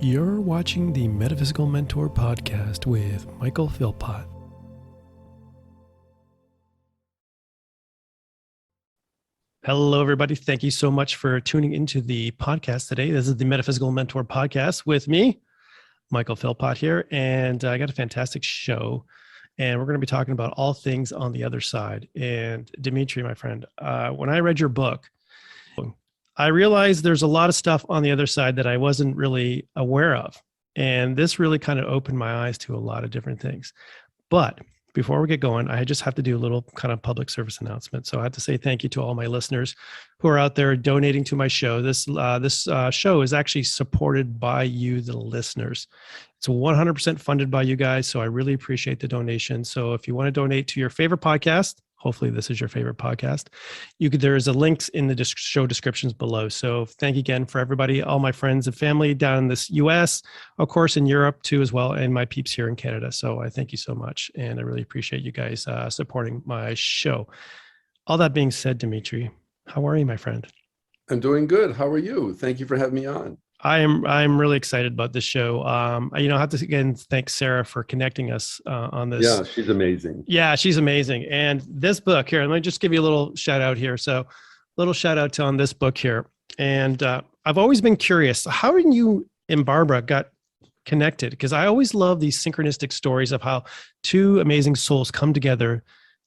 You're watching the Metaphysical Mentor podcast with Michael Philpott. Hello, everybody. Thank you so much for tuning into the podcast today. This is the Metaphysical Mentor podcast with me, Michael Philpott here, and I got a fantastic show, and we're going to be talking about all things on the other side. And Dimitri, my friend, when I read your book, I realized there's a lot of stuff on the other side that I wasn't really aware of. And this really kind of opened my eyes to a lot of different things. But before we get going, I just have to do a little kind of public service announcement. So I have to say thank you to all my listeners who are out there donating to my show. This show is actually supported by you, the listeners. It's 100% funded by you guys. So I really appreciate the donation. So if you want to donate to your favorite podcast, hopefully this is your favorite podcast, there is a link in the show descriptions below. So thank you again for everybody, all my friends and family down in this US, of course in Europe too as well, and my peeps here in Canada. So I thank you so much. And I really appreciate you guys supporting my show. All that being said, Dimitri, how are you, my friend? I'm doing good. How are you? Thank you for having me on. I'm really excited about this show. I have to again thank Sarah for connecting us on this. Yeah, she's amazing. Yeah, she's amazing. And this book here, let me just give you a little shout out here. So, little shout out on this book here. And I've always been curious, how did you and Barbara got connected? Because I always love these synchronistic stories of how two amazing souls come together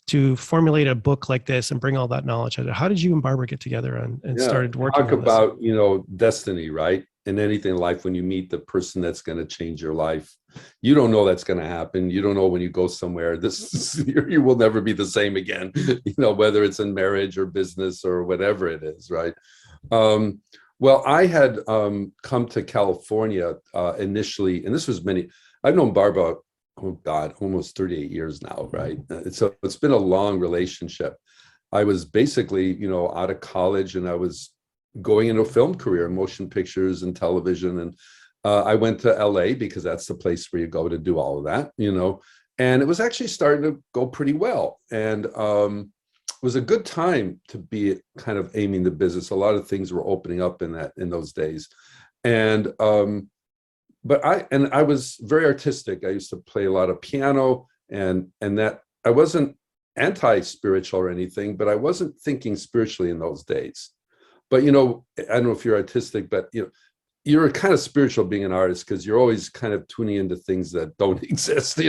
to formulate a book like this and bring all that knowledge out. How did you and Barbara get together and started working on this? Talk about, destiny, right? In anything in life, when you meet the person that's going to change your life, you don't know that's going to happen. You don't know when you go somewhere, you will never be the same again, whether it's in marriage or business or whatever it is, right? Well, I had come to California initially, and this was I've known Barbara, oh God, almost 38 years now, right? So it's been a long relationship. I was basically, out of college, and I was going into a film career, motion pictures and television. And I went to LA because that's the place where you go to do all of that, and it was actually starting to go pretty well. And it was a good time to be kind of aiming the business. A lot of things were opening up in those days. And, but I was very artistic. I used to play a lot of piano and that I wasn't anti-spiritual or anything, but I wasn't thinking spiritually in those days. But, I don't know if you're artistic, but, you're kind of spiritual being an artist because you're always kind of tuning into things that don't exist, and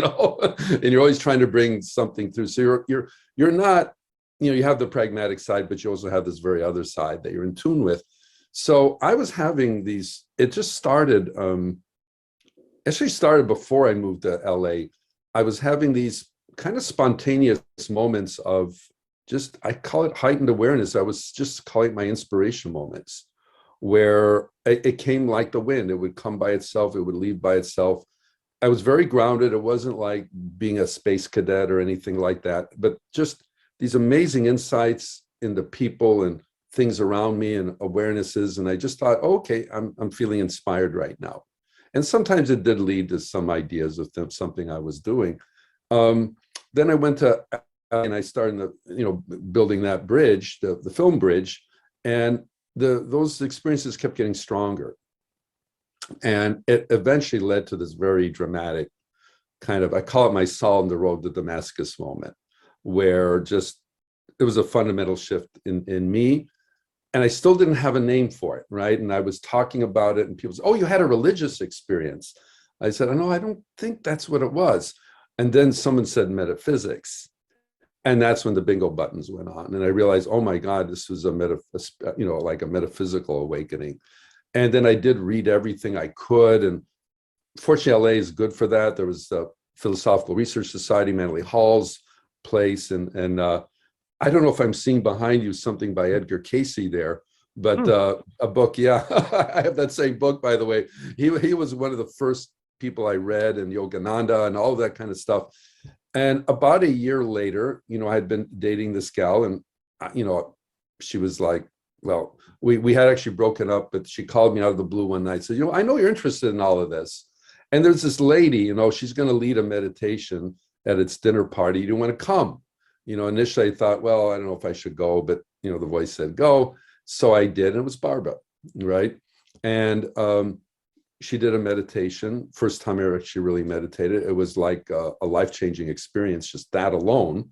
you're always trying to bring something through. So you're not, you have the pragmatic side, but you also have this very other side that you're in tune with. So I was having it just started, actually started before I moved to LA. I was having these kind of spontaneous moments of I call it heightened awareness. I was just calling my inspiration moments where it came like the wind. It would come by itself. It would leave by itself. I was very grounded. It wasn't like being a space cadet or anything like that, but just these amazing insights into people and things around me and awarenesses. And I just thought, okay, I'm feeling inspired right now. And sometimes it did lead to some ideas of something I was doing. Then I went to and I started, building that bridge, the film bridge, and those experiences kept getting stronger. And it eventually led to this very dramatic kind of, I call it my Saul on the road to Damascus moment, where it was a fundamental shift in me. And I still didn't have a name for it, right? And I was talking about it and people said, oh, you had a religious experience. I said, no, I don't think that's what it was. And then someone said metaphysics. And that's when the bingo buttons went on. And I realized, oh my God, this was like a metaphysical awakening. And then I did read everything I could. And fortunately, LA is good for that. There was the Philosophical Research Society, Manly Hall's place. And I don't know if I'm seeing behind you something by Edgar Cayce there, but a book, yeah. I have that same book, by the way. He was one of the first people I read, and Yogananda and all that kind of stuff. And about a year later, I had been dating this gal, and, she was like, well, we had actually broken up, but she called me out of the blue one night, said, I know you're interested in all of this. And there's this lady, she's going to lead a meditation at its dinner party. Do you want to come? Initially I thought, well, I don't know if I should go, but, the voice said go. So I did, and it was Barbara, right? And she did a meditation. First time I actually really meditated. It was like a life-changing experience, just that alone.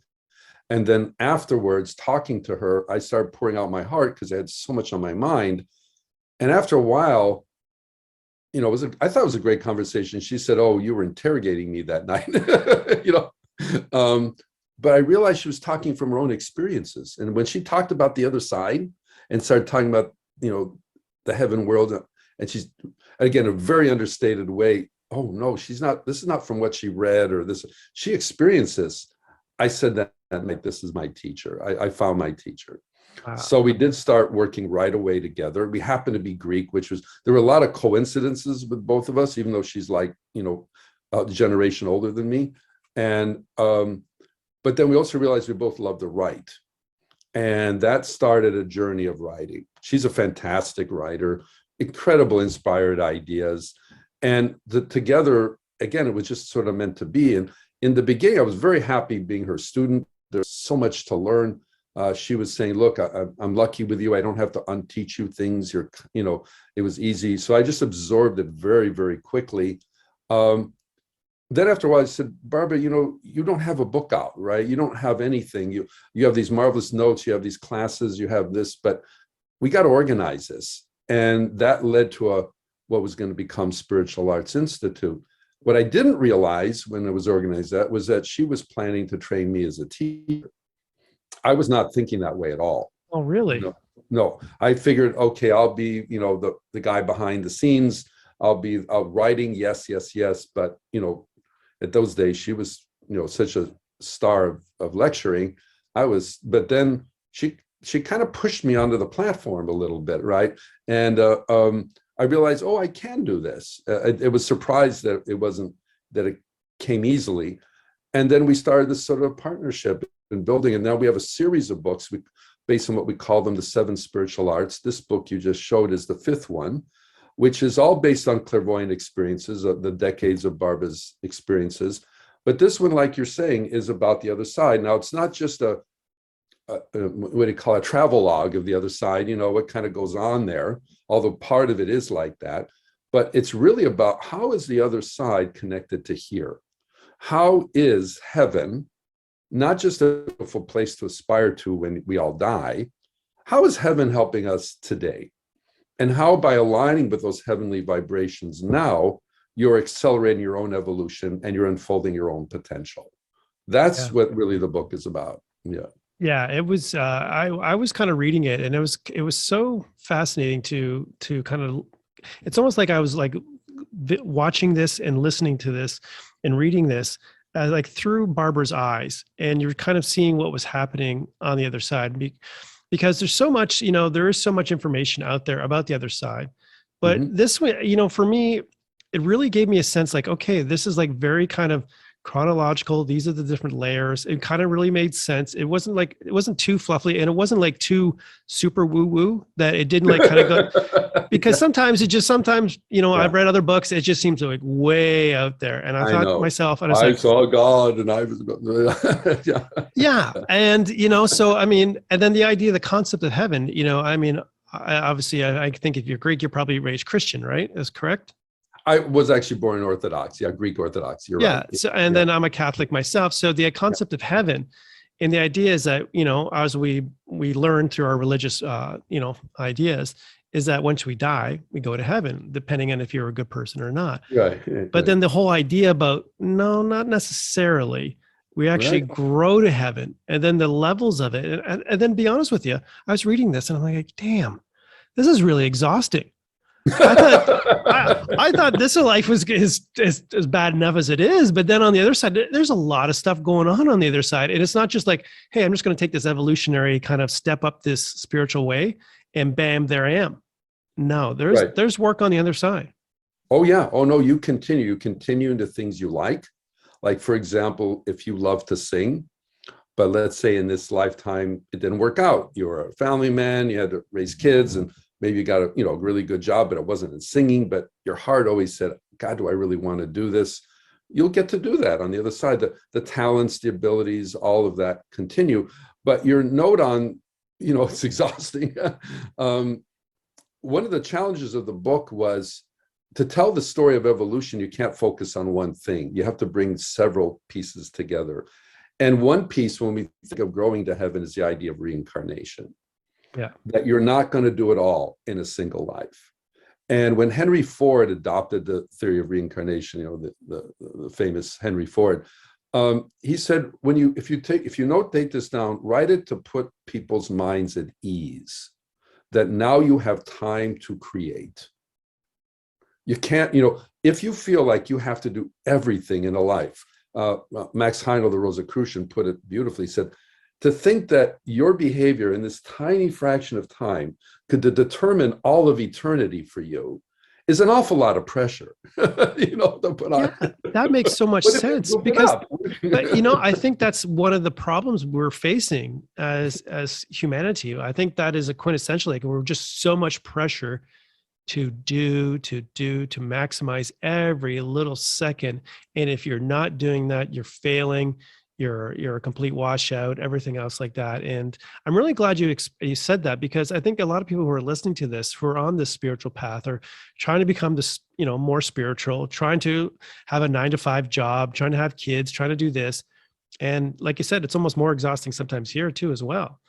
And then afterwards, talking to her, I started pouring out my heart because I had so much on my mind. And after a while, you know, I thought it was a great conversation. She said, "Oh, you were interrogating me that night," you know. But I realized she was talking from her own experiences. And when she talked about the other side and started talking about, you know, the heaven world, and she's, again, a very understated way. Oh no, she's not. This is not from what she read or this. She experienced this. I said that night, this is my teacher. I found my teacher. Wow. So we did start working right away together. We happened to be Greek, which was, there were a lot of coincidences with both of us, even though she's like, you know, a generation older than me. And, but then we also realized we both love to write. And that started a journey of writing. She's a fantastic writer, incredible inspired ideas. And together, again, it was just sort of meant to be. And in the beginning, I was very happy being her student. There's so much to learn. She was saying, "Look, I'm lucky with you. I don't have to unteach you things. You're, you know," it was easy. So I just absorbed it very, very quickly. Then after a while, I said, "Barbara, you know, you don't have a book out, right? You don't have anything. You have these marvelous notes. You have these classes. You have this, but we got to organize this." And that led to what was going to become Spiritual Arts Institute. What I didn't realize when it was organized that was that she was planning to train me as a teacher. I was not thinking that way at all. Oh, really? No. I figured, okay, I'll be, you know, the guy behind the scenes. I'll be writing, yes. But, you know, at those days, she was, you know, such a star of lecturing. But then she kind of pushed me onto the platform a little bit, right? And I realized, oh, I can do this. It was surprised that it came easily. And then we started this sort of partnership and building, and now we have a series of books based on what we call them the 7 spiritual arts. This book you just showed is the 5th one, which is all based on clairvoyant experiences, the decades of Barbara's experiences. But this one, like you're saying, is about the other side. Now, it's not just what do you call a travel log of the other side, you know, what kind of goes on there, although part of it is like that. But it's really about how is the other side connected to here? How is heaven not just a beautiful place to aspire to when we all die? How is heaven helping us today? And how, by aligning with those heavenly vibrations now, you're accelerating your own evolution and you're unfolding your own potential. That's what really the book is about. Yeah. Yeah, it was. I was kind of reading it, and it was so fascinating to kind of. It's almost like I was like watching this and listening to this and reading this like through Barbara's eyes, and you're kind of seeing what was happening on the other side, because there's so much, you know, there is so much information out there about the other side, but this way, you know, for me, it really gave me a sense like, okay, this is like very kind of chronological. These are the different layers. It kind of really made sense. It wasn't too fluffy, and it wasn't like too super woo woo that it didn't like kind of go, because sometimes, you know, I've read other books. It just seems like way out there. And I thought to myself, and I saw God and I was, yeah. And, you know, so, I mean, and then the idea, the concept of heaven, you know, I mean, obviously I think if you're Greek, you're probably raised Christian, right? Is correct? I was actually born in Orthodox. Yeah, Greek Orthodox. You're right. So, and then I'm a Catholic myself. So the concept of heaven, and the idea is that, you know, as we learn through our religious, you know, ideas, is that once we die, we go to heaven, depending on if you're a good person or not. Right. But then the whole idea about, no, not necessarily. We actually grow to heaven, and then the levels of it. And then, be honest with you, I was reading this and I'm like, damn, this is really exhausting. I thought this life was as bad enough as it is, but then on the other side, there's a lot of stuff going on the other side, and it's not just like, hey, I'm just going to take this evolutionary kind of step up this spiritual way, and bam, there I am. No, there's work on the other side. Oh yeah. Oh no, you continue into things you like for example, if you love to sing, but let's say in this lifetime it didn't work out. You were a family man, you had to raise kids, and maybe you got a really good job, but it wasn't in singing, but your heart always said, God, do I really want to do this? You'll get to do that on the other side. The talents, the abilities, all of that continue. But your note on, it's exhausting. One of the challenges of the book was to tell the story of evolution, you can't focus on one thing. You have to bring several pieces together. And one piece, when we think of growing to heaven, is the idea of reincarnation. Yeah. That you're not going to do it all in a single life. And when Henry Ford adopted the theory of reincarnation, the famous Henry Ford, he said, if you notate this down, write it to put people's minds at ease, that now you have time to create. You can't, if you feel like you have to do everything in a life, Max Heindel, the Rosicrucian, put it beautifully, said, to think that your behavior in this tiny fraction of time could determine all of eternity for you is an awful lot of pressure, to put on. Yeah, that makes so much sense because, but I think that's one of the problems we're facing as humanity. I think that is a quintessential, like we're just so much pressure to maximize every little second. And if you're not doing that, you're failing. You're a complete washout, everything else like that. And I'm really glad you said that, because I think a lot of people who are listening to this, who are on this spiritual path, are trying to become this, more spiritual, trying to have a 9-to-5 job, trying to have kids, trying to do this. And like you said, it's almost more exhausting sometimes here too, as well.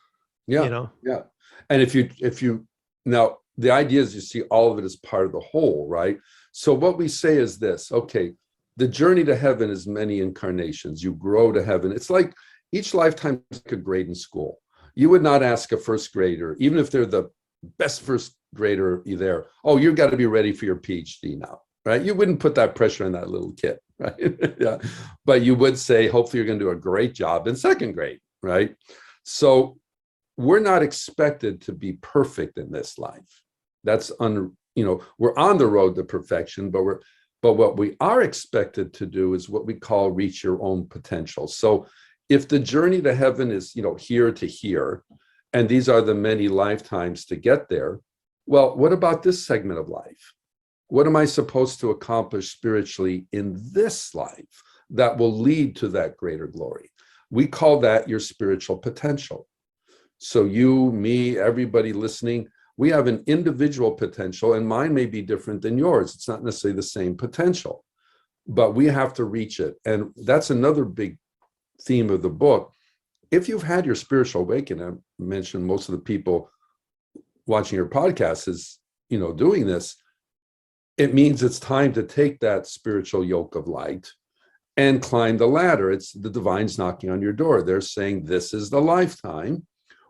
Yeah. Yeah. And if you now, the idea is you see all of it as part of the whole, right? So what we say is this, okay, the journey to heaven is many incarnations. You grow to heaven. It's like each lifetime is like a grade in school. You would not ask a first grader, even if they're the best first grader there, oh, you've got to be ready for your PhD now, right? You wouldn't put that pressure on that little kid, right? Yeah. But you would say, hopefully you're going to do a great job in second grade, right? So we're not expected to be perfect in this life. That's we're on the road to perfection, but what we are expected to do is what we call reach your own potential. So if the journey to heaven is, here to here, and these are the many lifetimes to get there, well, what about this segment of life? What am I supposed to accomplish spiritually in this life that will lead to that greater glory? We call that your spiritual potential. So you, me, everybody listening, we have an individual potential, and mine may be different than yours. It's not necessarily the same potential, but we have to reach it. And that's another big theme of the book. If you've had your spiritual awakening, I mentioned most of the people watching your podcast is, doing this, it means it's time to take that spiritual yoke of light and climb the ladder. It's the divine's knocking on your door. They're saying this is the lifetime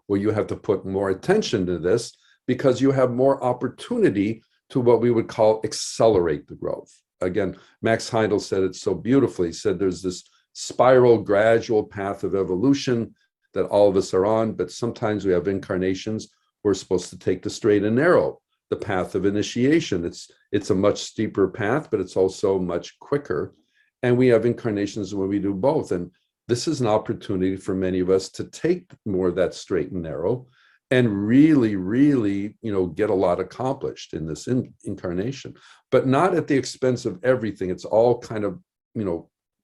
where you have to put more attention to this, because you have more opportunity to what we would call accelerate the growth. Again, Max Heindel said it so beautifully. He said there's this spiral, gradual path of evolution that all of us are on, but sometimes we have incarnations we're supposed to take the straight and narrow, the path of initiation. It's a much steeper path, but it's also much quicker. And we have incarnations when we do both. And this is an opportunity for many of us to take more of that straight and narrow and really, really, get a lot accomplished in this incarnation, but not at the expense of everything. It's all kind of,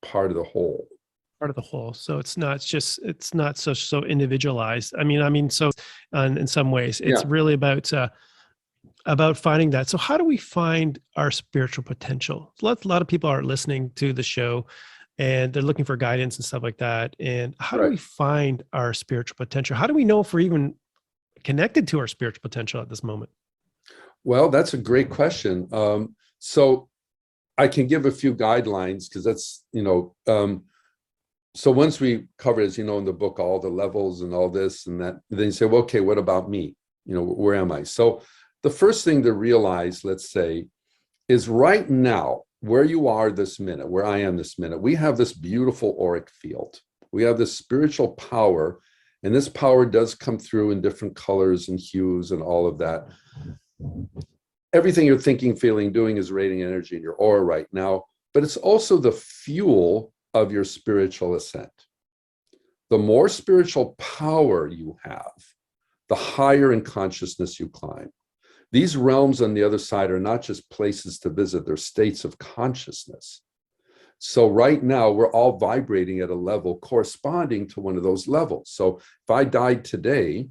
part of the whole. Part of the whole. So it's not so individualized. So in some ways, it's really about finding that. So how do we find our spiritual potential? A lot of people are listening to the show and they're looking for guidance and stuff like that. And how do we find our spiritual potential? How do we know if we're even connected to our spiritual potential at this moment? Well, that's a great question. So I can give a few guidelines, because that's, so once we cover, as in the book, all the levels and all this and that, then you say, well, okay, what about me? Where am I? So the first thing to realize, let's say, is right now, where you are this minute, where I am this minute, we have this beautiful auric field. We have this spiritual power. And this power does come through in different colors and hues and all of that. Everything you're thinking, feeling, doing is radiating energy in your aura right now, but it's also the fuel of your spiritual ascent. The more spiritual power you have, the higher in consciousness you climb. These realms on the other side are not just places to visit, they're states of consciousness. So right now, we're all vibrating at a level corresponding to one of those levels. So if I died today,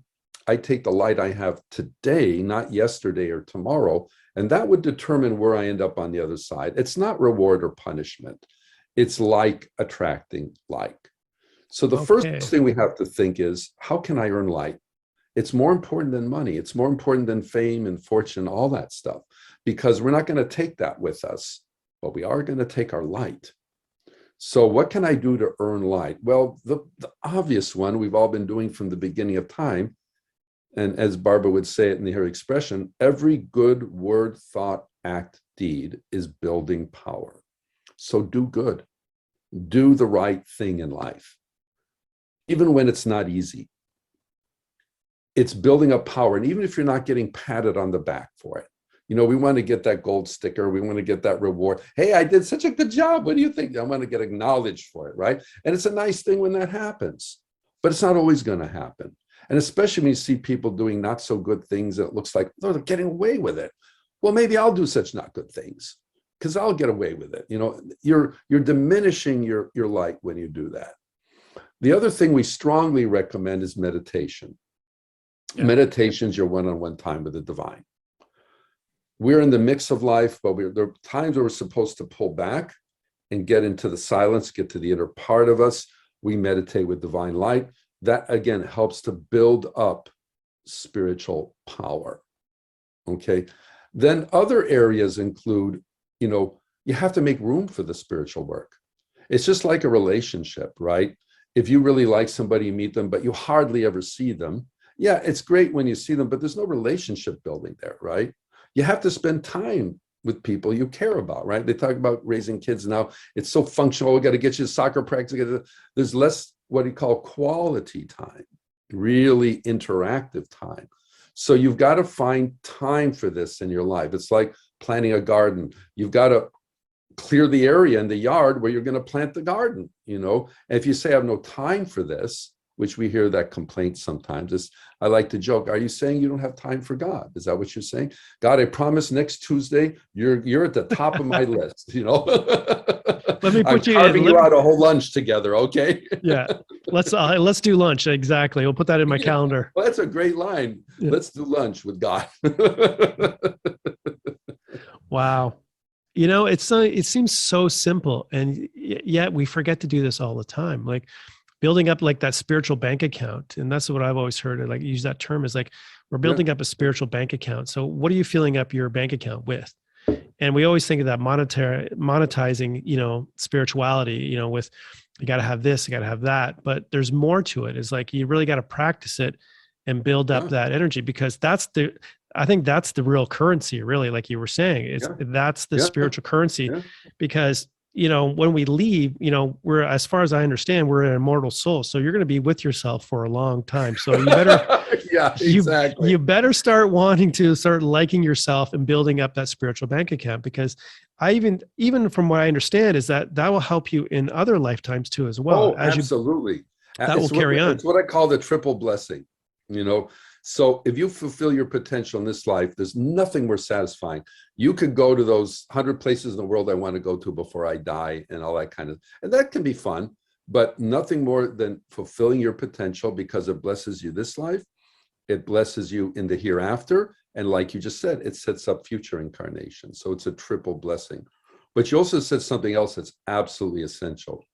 I take the light I have today, not yesterday or tomorrow, And that would determine where I end up on the other side. It's not reward or punishment. It's like attracting like. So the first thing we have to think is, how can I earn light? It's more important than money. It's more important than fame and fortune, all that stuff, because we're not going to take that with us, but we are going to take our light. So what can I do to earn light? Well, the obvious one we've all been doing from the beginning of time, and as Barbara would say it in her expression, every good word, thought, act, deed is building power. So do good. Do the right thing in life, even when it's not easy. It's building up power. And even if you're not getting patted on the back for it, you know, we want to get that gold sticker. We want to get that reward. Hey, I did such a good job. What do you think? I want to get acknowledged for it, right? And it's a nice thing when that happens, but it's not always going to happen. And especially when you see people doing not so good things, and it looks like, oh, they're getting away with it. Well, maybe I'll do such not good things because I'll get away with it. You know, you're diminishing your light when you do that. The other thing we strongly recommend is meditation. Yeah. Meditation's your one-on-one time with the divine. We're in the mix of life, but there are times where we're supposed to pull back and get into the silence, get to the inner part of us. We meditate with divine light. That, again, helps to build up spiritual power. Okay. Then other areas include, you know, you have to make room for the spiritual work. It's just like a relationship, right? If you really like somebody, you meet them, but you hardly ever see them. Yeah, it's great when you see them, but there's no relationship building there, right? You have to spend time with people you care about, right? They talk about raising kids now. It's so functional. We got to get you to soccer practice. There's less what you call quality time, really interactive time. So you've got to find time for this in your life. It's like planting a garden. You've got to clear the area in the yard where you're going to plant the garden, you know? And if you say, I have no time for this, which we hear that complaint sometimes, is, I like to joke, are you saying you don't have time for God? Is that what you're saying? God, I promise next Tuesday, you're at the top of my list, you know? Let me put I'm you carving in. you out a whole lunch together, okay? Yeah, let's do lunch. Exactly. We'll put that in my calendar. Well, that's a great line. Yeah. Let's do lunch with God. Wow. You know, it seems so simple, and yet we forget to do this all the time. Like building up like that spiritual bank account. And that's what I've always heard, like use that term, is like, we're building up a spiritual bank account. So what are you filling up your bank account with? And we always think of that monetizing, you know, spirituality, you know, with, you got to have this, you got to have that, but there's more to it. It's like, you really got to practice it and build up that energy, because I think that's the real currency, really, like you were saying, that's the spiritual currency, because, you know, when we leave, you know, we're, as far as I understand, we're an immortal soul. So you're going to be with yourself for a long time. So you better, you better start wanting to start liking yourself and building up that spiritual bank account, because even from what I understand is that will help you in other lifetimes too, as well. Oh, absolutely. That will carry on. It's what I call the triple blessing, you know? So if you fulfill your potential in this life, there's nothing more satisfying. You could go to those 100 places in the world I want to go to before I die and all that kind of, and that can be fun, but nothing more than fulfilling your potential, because it blesses you this life, it blesses you in the hereafter, and like you just said, it sets up future incarnations. So it's a triple blessing. But you also said something else that's absolutely essential.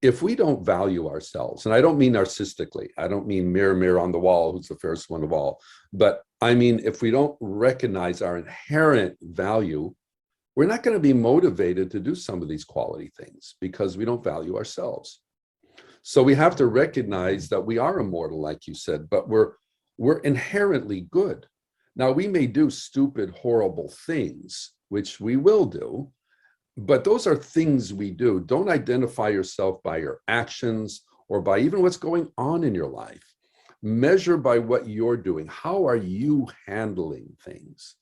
If we don't value ourselves, and I don't mean narcissistically, I don't mean mirror, mirror on the wall, who's the fairest one of all, but I mean, if we don't recognize our inherent value, we're not going to be motivated to do some of these quality things, because we don't value ourselves. So we have to recognize that we are immortal, like you said, but we're inherently good. Now, we may do stupid, horrible things, which we will do, but those are things we do. Don't identify yourself by your actions or by even what's going on in your life. Measure by what you're doing. How are you handling things?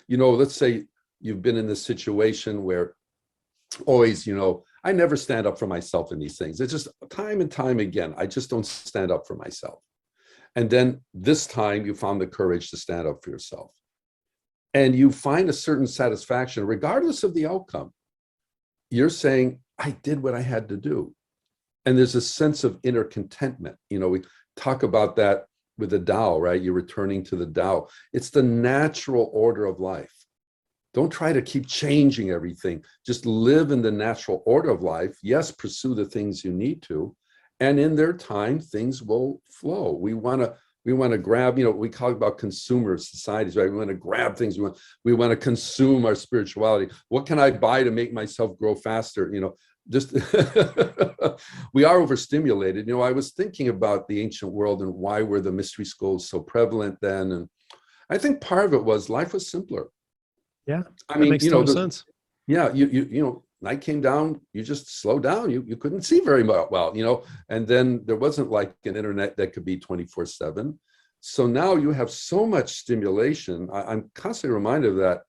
You know, let's say you've been in this situation where always, you know, I never stand up for myself in these things. It's just time and time again, I just don't stand up for myself. And then this time you found the courage to stand up for yourself. And you find a certain satisfaction, regardless of the outcome. You're saying, I did what I had to do. And there's a sense of inner contentment. You know, we talk about that with the Tao, right? You're returning to the Tao. It's the natural order of life. Don't try to keep changing everything. Just live in the natural order of life. Yes, pursue the things you need to, and in their time, things will flow. We want to grab, we talk about consumer societies, right? We want to grab things. We want to consume our spirituality. What can I buy to make myself grow faster? Just we are overstimulated. I was thinking about the ancient world and why were the mystery schools so prevalent then, and I think part of it was life was simpler. Yeah, I that mean, makes total sense. yeah, night came down, you just slow down. You couldn't see very well, and then there wasn't like an internet that could be 24/7. So now you have so much stimulation. I'm constantly reminded of that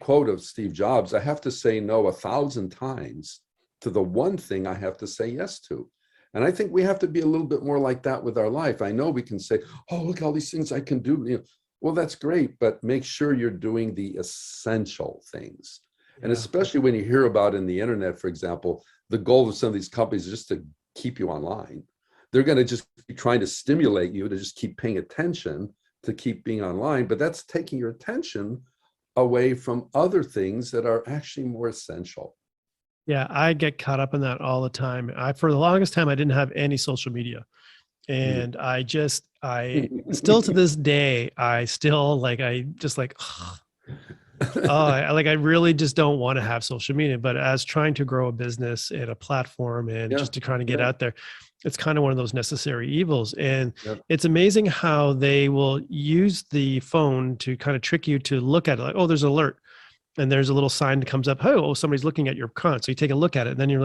quote of Steve Jobs: I have to say no 1,000 times to the one thing I have to say yes to. And I think we have to be a little bit more like that with our life. I know we can say, oh, look, all these things I can do. Well, that's great, but make sure you're doing the essential things. And especially when you hear about in the internet, for example, the goal of some of these companies is just to keep you online. They're going to just be trying to stimulate you to just keep paying attention, to keep being online, but that's taking your attention away from other things that are actually more essential. Yeah, I get caught up in that all the time. For the longest time, I didn't have any social media. And I still to this day, I really just don't want to have social media. But as trying to grow a business and a platform and just to trying to get out there, it's kind of one of those necessary evils. And it's amazing how they will use the phone to kind of trick you to look at it, like, oh, there's an alert. And there's a little sign that comes up, oh, somebody's looking at your account. So you take a look at it, and then you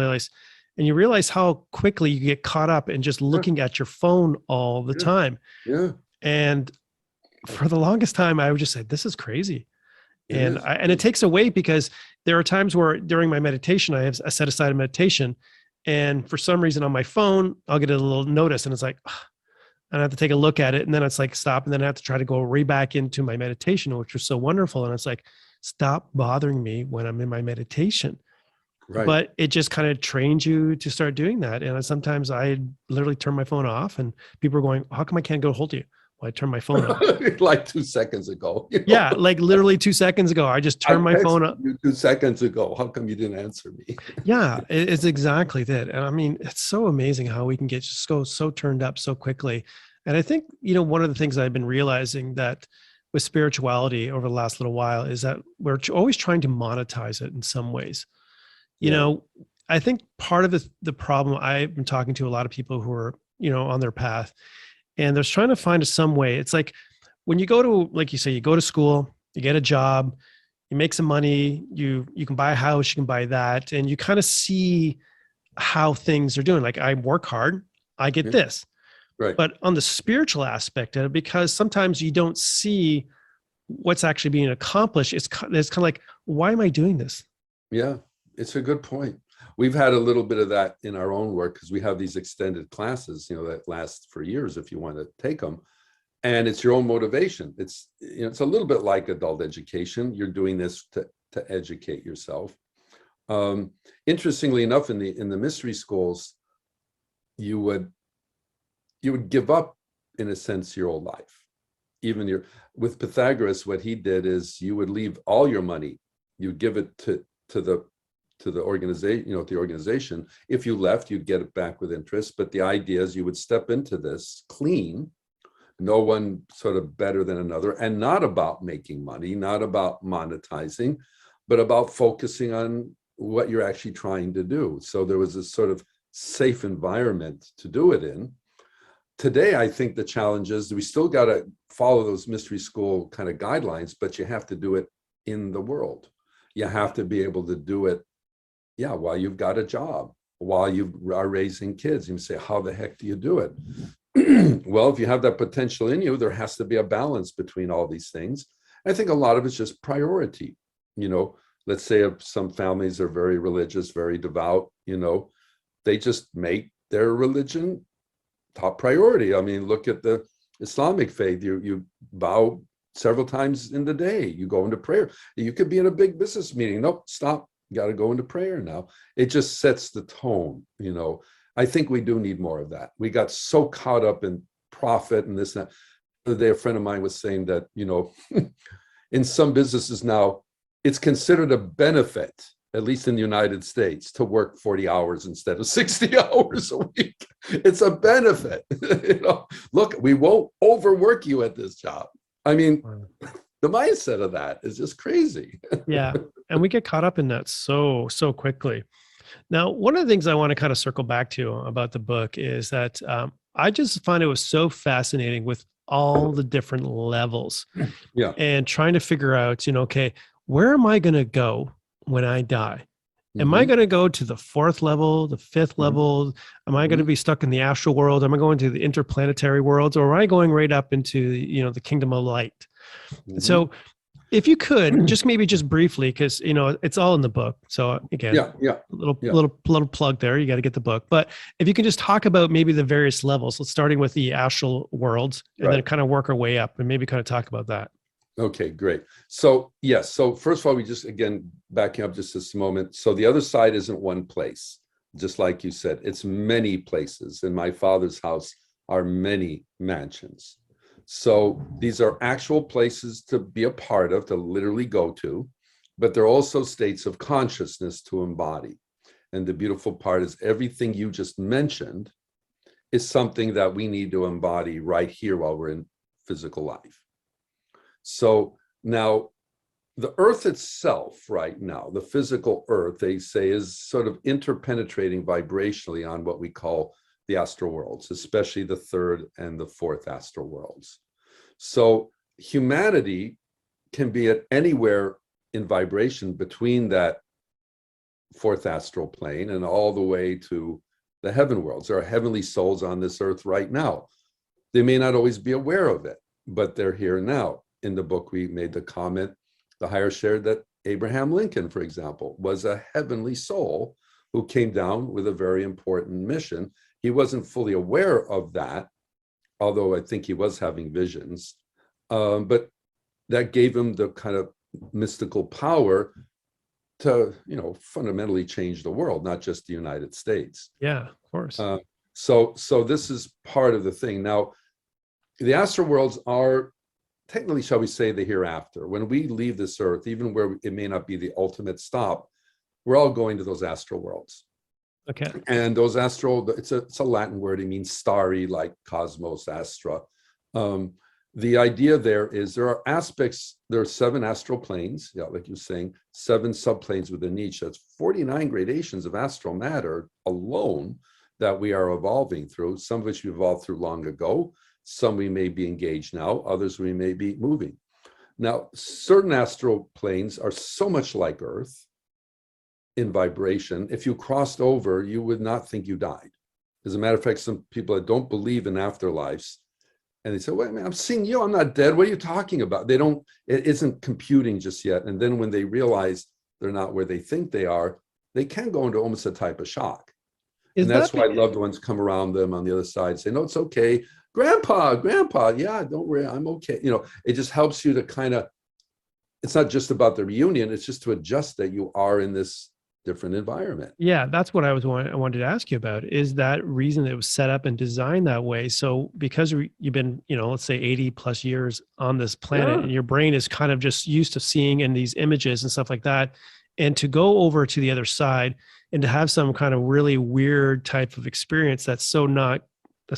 realize how quickly you get caught up in just looking at your phone all the time. Yeah. And for the longest time, I would just say, this is crazy. And it takes away, because there are times where during my meditation, I set aside a meditation. And for some reason on my phone, I'll get a little notice and it's like, and I have to take a look at it. And then it's like, stop. And then I have to try to go right back into my meditation, which was so wonderful. And it's like, stop bothering me when I'm in my meditation. Right. But it just kind of trains you to start doing that. And sometimes I literally turn my phone off and people are going, how come I can't go hold you? Well, I turn my phone off. Like 2 seconds ago. Yeah, like literally 2 seconds ago, I just turned my phone up. 2 seconds ago. How come you didn't answer me? Yeah, it's exactly that. And I mean, it's so amazing how we can get just so turned up so quickly. And I think, one of the things I've been realizing that with spirituality over the last little while is that we're always trying to monetize it in some ways. I think part of the problem, I've been talking to a lot of people who are, on their path, and they're trying to find some way. It's like when you go to, like you say, you go to school, you get a job, you make some money, you can buy a house, you can buy that, and you kind of see how things are doing. Like, I work hard, I get this. Right. But on the spiritual aspect of it, because sometimes you don't see what's actually being accomplished, it's kind of like, why am I doing this? Yeah, it's a good point. We've had a little bit of that in our own work because we have these extended classes, that last for years if you want to take them. And it's your own motivation. It's, it's a little bit like adult education. You're doing this to educate yourself. Interestingly enough, in the mystery schools, you would give up, in a sense, your old life. Even with Pythagoras, what he did is you would leave all your money, you give it to the organization, the organization. If you left, you'd get it back with interest. But the idea is you would step into this clean, no one sort of better than another, and not about making money, not about monetizing, but about focusing on what you're actually trying to do. So there was this sort of safe environment to do it in. Today, I think the challenge is we still got to follow those mystery school kind of guidelines, but you have to do it in the world. You have to be able to do it, while you've got a job, while you are raising kids. You say, how the heck do you do it? Well, if you have that potential in you, there has to be a balance between all these things. I think a lot of it's just priority. Let's say if some families are very religious, very devout, they just make their religion top priority. I mean, look at the Islamic faith. You bow several times in the day. You go into prayer. You could be in a big business meeting. Nope, stop. You got to go into prayer now. It just sets the tone. I think we do need more of that. We got so caught up in profit and this and that. The other day, a friend of mine was saying that, in some businesses now, it's considered a benefit, at least in the United States, to work 40 hours instead of 60 hours a week. It's a benefit. Look, we won't overwork you at this job. I mean, the mindset of that is just crazy. Yeah. And we get caught up in that so quickly. Now, one of the things I want to kind of circle back to about the book is that I just find it was so fascinating with all the different levels. Yeah. And trying to figure out, okay, where am I going to go when I die? Am I going to go to the 4th level, the 5th level? Am I going to be stuck in the astral world? Am I going to the interplanetary worlds, or am I going right up into, the kingdom of light? So if you could just briefly, because, it's all in the book. So again, little plug there, you got to get the book, but if you can just talk about maybe the various levels, let's starting with the astral worlds and then kind of work our way up and maybe kind of talk about that. Okay, great. So yes, so first of all, we just, again, backing up just this moment. So the other side isn't one place, just like you said, it's many places. In my father's house are many mansions. So these are actual places to be a part of, to literally go to, but they're also states of consciousness to embody. And the beautiful part is everything you just mentioned is something that we need to embody right here while we're in physical life. So now the earth itself right now, the physical earth, they say, is sort of interpenetrating vibrationally on what we call the astral worlds, especially the 3rd and the 4th astral worlds. So humanity can be at anywhere in vibration between that 4th astral plane and all the way to the heaven worlds. There are heavenly souls on this earth right now. They may not always be aware of it, but they're here now. In the book, we made the comment, the higher shared, that Abraham Lincoln, for example, was a heavenly soul who came down with a very important mission. He wasn't fully aware of that, although I think he was having visions, but that gave him the kind of mystical power to, fundamentally change the world, not just the United States. Yeah, of course. So this is part of the thing. Now, the astral worlds are technically, shall we say, the hereafter. When we leave this earth, even where it may not be the ultimate stop, we're all going to those astral worlds. Okay. And those astral, it's a Latin word. It means starry, like cosmos, astra. The idea there is there are aspects, there are 7 astral planes, like you're saying, 7 subplanes within each. That's 49 gradations of astral matter alone that we are evolving through, some of which we evolved through long ago. Some we may be engaged now, others we may be moving. Now, certain astral planes are so much like Earth in vibration. If you crossed over, you would not think you died. As a matter of fact, some people that don't believe in afterlives, and they say, wait a minute, I'm seeing you, I'm not dead. What are you talking about? It isn't computing just yet. And then when they realize they're not where they think they are, they can go into almost a type of shock. And that's why loved ones come around them on the other side, say, no, it's okay. Grandpa, yeah, don't worry, I'm okay. It just helps you to kind of, it's not just about the reunion, it's just to adjust that you are in this different environment. Yeah, that's what I wanted to ask you about. Is that reason it was set up and designed that way? So because you've been, let's say 80 plus years on this planet, and your brain is kind of just used to seeing in these images and stuff like that, and to go over to the other side and to have some kind of really weird type of experience that's so not,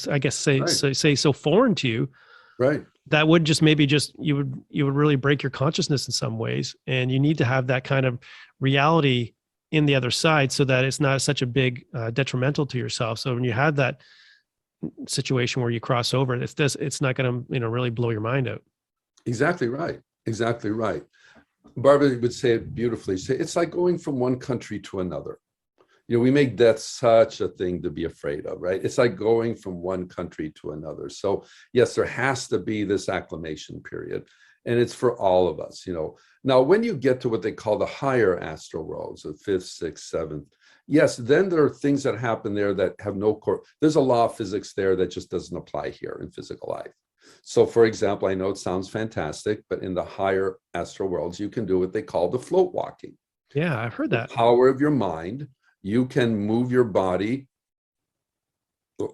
I guess, say so foreign to you, right? That would just maybe you would really break your consciousness in some ways, and you need to have that kind of reality in the other side so that it's not such a big detrimental to yourself. So when you have that situation where you cross over, it's not going to really blow your mind out. Exactly right. Barbara would say it beautifully. It's like going from one country to another. We make death such a thing to be afraid of, right? It's like going from one country to another. So yes, there has to be this acclimation period, and it's for all of us. Now, when you get to what they call the higher astral worlds, the 5th, 6th, 7th, yes, then there are things that happen there that have no core. There's a law of physics there that just doesn't apply here in physical life. So, for example, I know it sounds fantastic, but in the higher astral worlds, you can do what they call the float walking. Yeah, I've heard that. The power of your mind. You can move your body.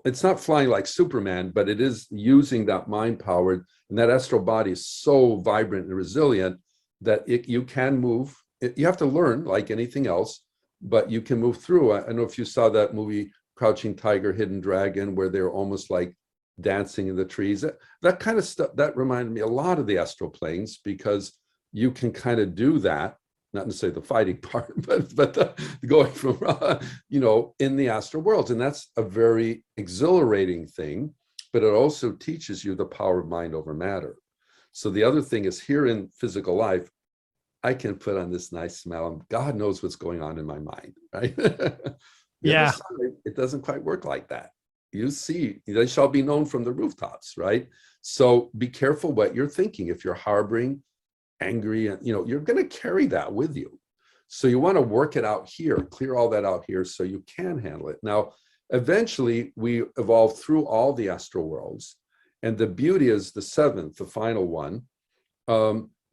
It's not flying like Superman, but it is using that mind power. And that astral body is so vibrant and resilient that you can move. You have to learn like anything else, but you can move through. I don't know if you saw that movie, Crouching Tiger, Hidden Dragon, where they're almost like dancing in the trees. That kind of stuff, that reminded me a lot of the astral planes, because you can kind of do that, not necessarily the fighting part, but going from, in the astral worlds. And that's a very exhilarating thing, but it also teaches you the power of mind over matter. So the other thing is, here in physical life, I can put on this nice smile and God knows what's going on in my mind, right? The other side, it doesn't quite work like that. You see, they shall be known from the rooftops, right? So be careful what you're thinking. If you're harboring angry, you're going to carry that with you. So you want to work it out here, clear all that out here so you can handle it. Now, eventually we evolve through all the astral worlds. And the beauty is the seventh, the final one.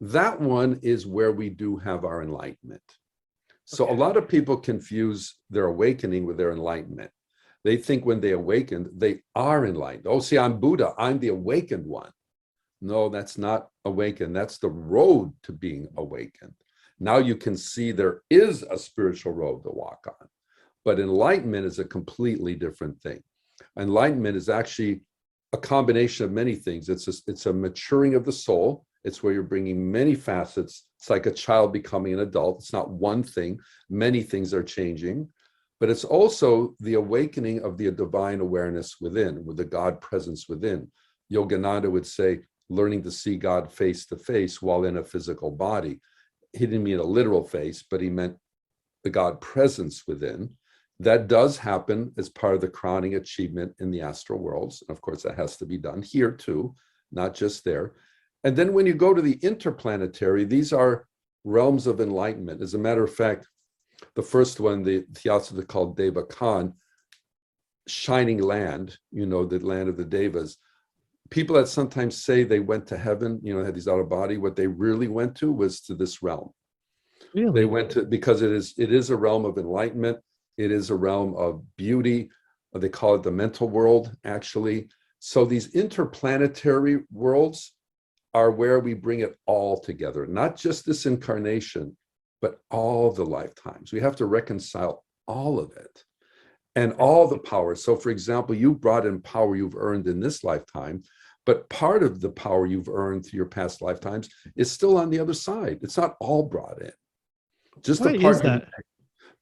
That one is where we do have our enlightenment. So a lot of people confuse their awakening with their enlightenment. They think when they awakened, they are enlightened. Oh, see, I'm Buddha, I'm the awakened one. No, that's not awakened. That's the road to being awakened. Now you can see there is a spiritual road to walk on. But enlightenment is a completely different thing. Enlightenment is actually a combination of many things. It's a maturing of the soul. It's where you're bringing many facets. It's like a child becoming an adult. It's not one thing. Many things are changing. But it's also the awakening of the divine awareness within, with the God presence within. Yogananda would say, learning to see God face to face while in a physical body. He didn't mean a literal face, but he meant the God presence within. That does happen as part of the crowning achievement in the astral worlds. And of course, that has to be done here too, not just there. And then when you go to the interplanetary, these are realms of enlightenment. As a matter of fact, the first one, the Theosophy called Deva Khan, shining land, the land of the Devas. People that sometimes say they went to heaven, had these out of body, what they really went to was to this realm. Really? They went to, because it is a realm of enlightenment. It is a realm of beauty. They call it the mental world, actually. So these interplanetary worlds are where we bring it all together, not just this incarnation, but all the lifetimes. We have to reconcile all of it and all the power. So for example, you brought in power you've earned in this lifetime, but part of the power you've earned through your past lifetimes is still on the other side. It's not all brought in. Just the part that?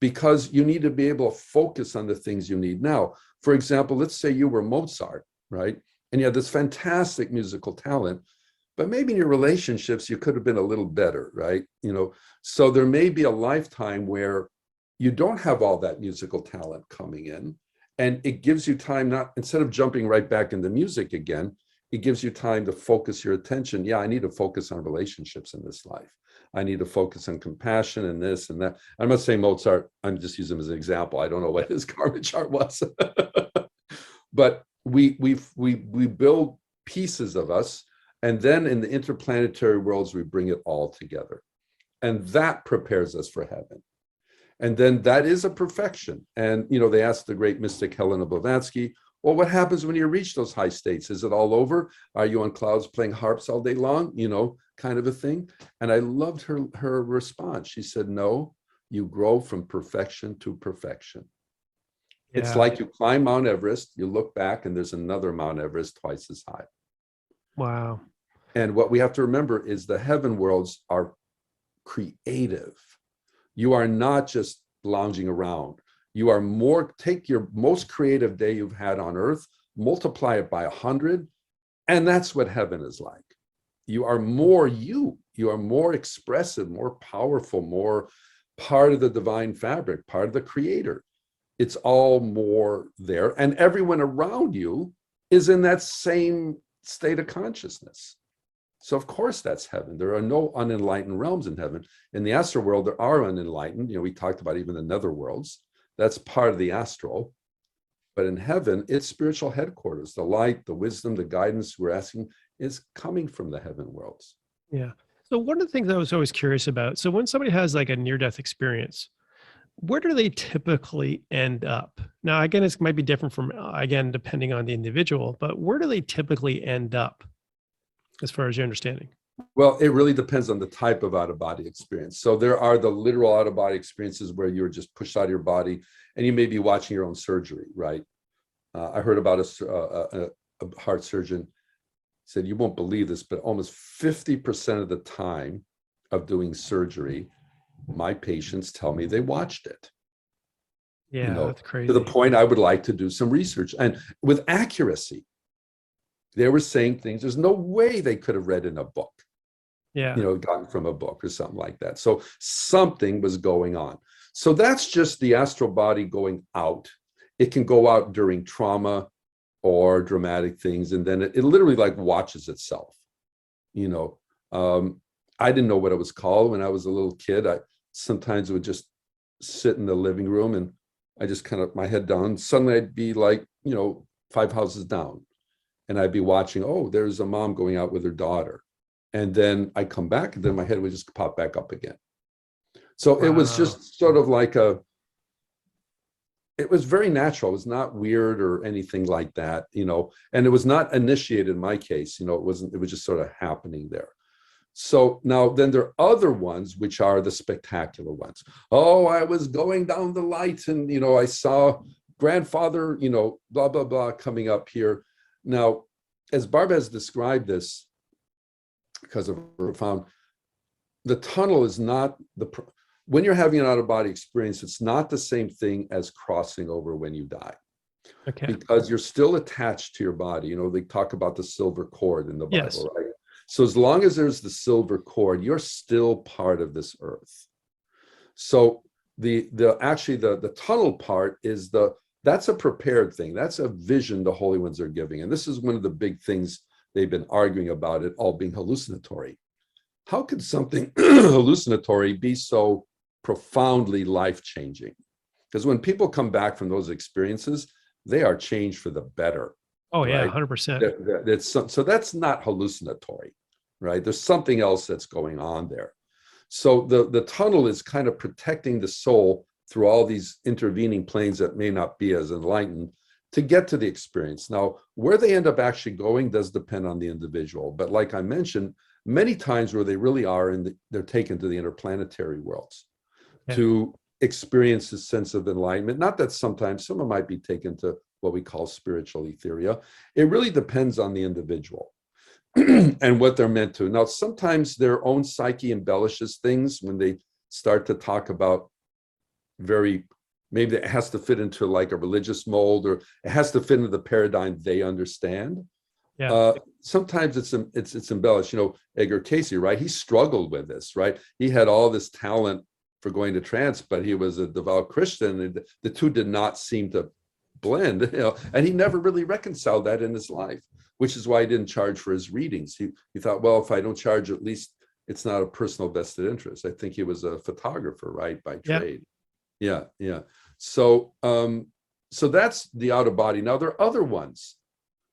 Because you need to be able to focus on the things you need now. For example, let's say you were Mozart, right? And you had this fantastic musical talent, but maybe in your relationships, you could have been a little better, right? So there may be a lifetime where you don't have all that musical talent coming in, and it gives you time, instead of jumping right back into music again, it gives you time to focus your attention. Yeah, I need to focus on relationships in this life. I need to focus on compassion and this and that. I'm not saying Mozart, I'm just using him as an example. I don't know what his karma chart was. But we build pieces of us, and then in the interplanetary worlds, we bring it all together. And that prepares us for heaven. And then that is a perfection. And, they asked the great mystic Helena Blavatsky, well, what happens when you reach those high states? Is it all over? Are you on clouds playing harps all day long? Kind of a thing. And I loved her response. She said, no, you grow from perfection to perfection. Yeah. It's like you climb Mount Everest, you look back and there's another Mount Everest twice as high. Wow. And what we have to remember is the heaven worlds are creative. You are not just lounging around. You are take your most creative day you've had on earth, multiply it by 100, and that's what heaven is like. You are more you. You are more expressive, more powerful, more part of the divine fabric, part of the creator. It's all more there. And everyone around you is in that same state of consciousness. So of course that's heaven. There are no unenlightened realms in heaven. In the astral world, there are unenlightened. We talked about even the nether worlds. That's part of the astral. But in heaven, it's spiritual headquarters. The light, the wisdom, the guidance we're asking is coming from the heaven worlds. Yeah. So one of the things I was always curious about, so when somebody has like a near-death experience, where do they typically end up? Now, again, it might be different from, again, depending on the individual, but where do they typically end up as far as your understanding? Well, it really depends on the type of out-of-body experience. So there are the literal out-of-body experiences where you're just pushed out of your body and you may be watching your own surgery, right? I heard about a heart surgeon said, you won't believe this, but almost 50% of the time of doing surgery, my patients tell me they watched it. Yeah, that's crazy. To the point I would like to do some research, and with accuracy. They were saying things there's no way they could have read in a book. Yeah. Gotten from a book or something like that. So something was going on. So that's just the astral body going out. It can go out during trauma or dramatic things, and then it literally like watches itself. I didn't know what it was called when I was a little kid. I sometimes would just sit in the living room and I just kind of my head down. Suddenly I'd be like, 5 houses down, and I'd be watching. Oh, there's a mom going out with her daughter. And then I come back, and then my head would just pop back up again. So It was just sort of like it was very natural. It was not weird or anything like that, and it was not initiated in my case, it was just sort of happening there. So now then there are other ones, which are the spectacular ones. Oh, I was going down the light and, I saw grandfather, blah, blah, blah, coming up here. Now, as Barb has described this, because of her found, the tunnel is not when you're having an out-of-body experience, it's not the same thing as crossing over when you die. Okay. Because you're still attached to your body. They talk about the silver cord in the Bible, yes. right? So as long as there's the silver cord, you're still part of this earth. So the tunnel part is that's a prepared thing. That's a vision the holy ones are giving. And this is one of the big things they've been arguing about, it all being hallucinatory. How could something hallucinatory be so profoundly life-changing? Because when people come back from those experiences, they are changed for the better. Oh, yeah, 100%. So that's not hallucinatory, right? There's something else that's going on there. So the tunnel is kind of protecting the soul through all these intervening planes that may not be as enlightened to get to the experience. Now, where they end up actually going does depend on the individual. But like I mentioned, many times where they really are, they're taken to the interplanetary worlds to experience a sense of enlightenment. Not that sometimes someone might be taken to what we call spiritual etheria. It really depends on the individual and what they're meant to. Now, sometimes their own psyche embellishes things when they start to talk about maybe it has to fit into like a religious mold, or it has to fit into the paradigm they understand. Sometimes it's embellished. Edgar Cayce, right? He struggled with this, right? He had all this talent for going to trance, but he was a devout Christian, and the two did not seem to blend, and he never really reconciled that in his life, which is why he didn't charge for his readings. He thought, well, if I don't charge, at least it's not a personal vested interest. I think he was a photographer, right, by trade. Yeah. So that's the out of body. Now there are other ones.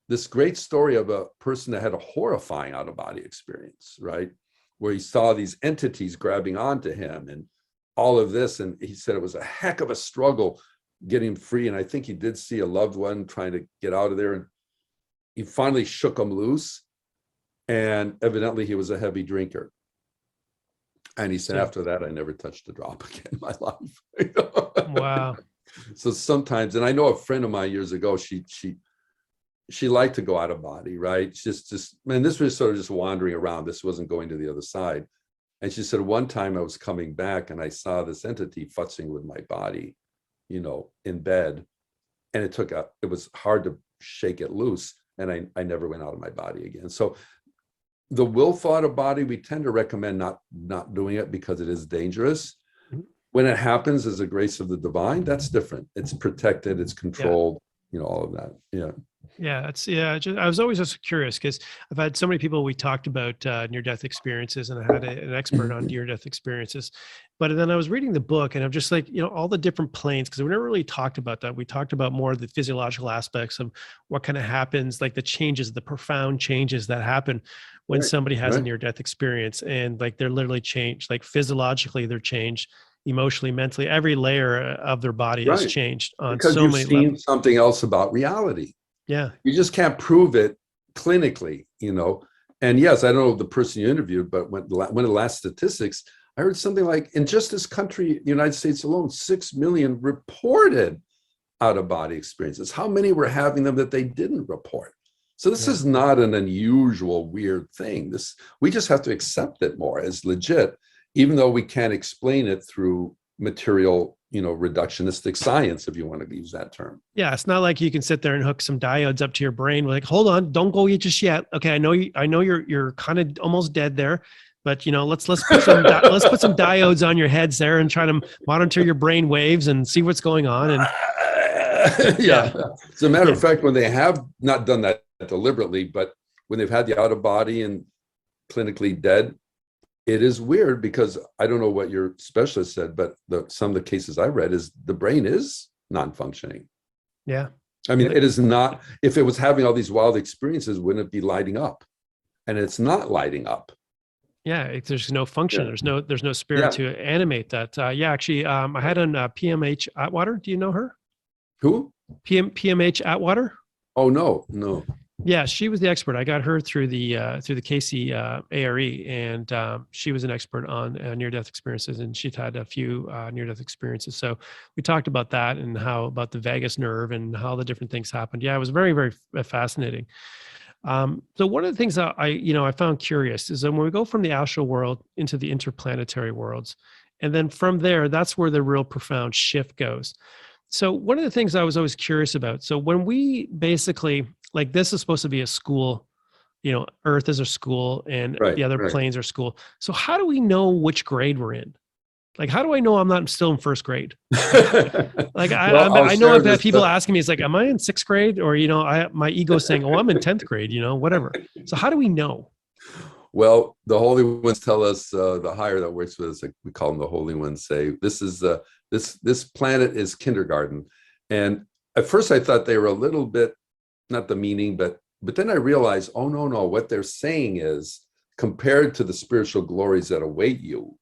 This great story of a person that had a horrifying out of body experience, right, where he saw these entities grabbing onto him and all of this, and he said it was a heck of a struggle getting free. And I think he did see a loved one trying to get out of there, and he finally shook him loose. And evidently he was a heavy drinker. And he said, after that, I never touched a drop again in my life. Wow. So sometimes, and I know a friend of mine years ago, she liked to go out of body, right? Man, this was sort of just wandering around. This wasn't going to the other side. And she said, one time I was coming back and I saw this entity futzing with my body, in bed. And it was hard to shake it loose. And I never went out of my body again. So the willful out of body, we tend to recommend not doing it because it is dangerous. When it happens as a grace of the divine, that's different. It's protected, it's controlled, all of that. I was always just curious because I've had so many people, we talked about near-death experiences, and I had an expert on near-death experiences. But then I was reading the book, and I'm just like, all the different planes, because we never really talked about that. We talked about more of the physiological aspects of what kind of happens, like the changes, the profound changes that happen when somebody has a near-death experience, and like they're literally changed, like physiologically they're changed, emotionally, mentally, every layer of their body is changed on because so many levels. Because you've seen something else about reality. Yeah. You just can't prove it clinically, And yes, I don't know the person you interviewed, but when the last statistics, I heard something like in just this country, the United States alone, 6 million reported out of body experiences. How many were having them that they didn't report? So this is not an unusual, weird thing. We just have to accept it more as legit, even though we can't explain it through material, reductionistic science, if you want to use that term. Yeah, it's not like you can sit there and hook some diodes up to your brain. We're like, hold on, don't go just yet. Okay, I know you're kind of almost dead there, but let's put some let's put some diodes on your heads there and try to monitor your brain waves and see what's going on. And yeah. As a matter of fact, when they have not done that deliberately, but when they've had the out of body and clinically dead, it is weird because I don't know what your specialist said, but some of the cases I read is the brain is non-functioning. Yeah. I mean, it is not. If it was having all these wild experiences, wouldn't it be lighting up? And it's not lighting up. Yeah, there's no function. Yeah. There's no spirit to animate that. Actually, I had on PMH Atwater. Do you know her? Who? PMH Atwater. Oh no. Yeah, she was the expert. I got her through the Casey ARE, and she was an expert on near-death experiences, and she'd had a few near-death experiences. So we talked about that and how about the vagus nerve and how the different things happened. Yeah, it was very, very fascinating. So one of the things that I found curious is that when we go from the astral world into the interplanetary worlds, and then from there, that's where the real profound shift goes. So one of the things I was always curious about, so when we basically, like this is supposed to be a school, Earth is a school and the other planes are school. So how do we know which grade we're in? Like, how do I know I'm not still in first grade? Like, I know I've had people asking me, it's like, am I in sixth grade? Or, my ego saying, oh, I'm in 10th grade, whatever. So how do we know? Well, the holy ones tell us, the higher that works with us, like we call them the holy ones, say, this planet is kindergarten. And at first I thought they were a little bit, not the meaning, but then I realized, oh, no, what they're saying is compared to the spiritual glories that await you,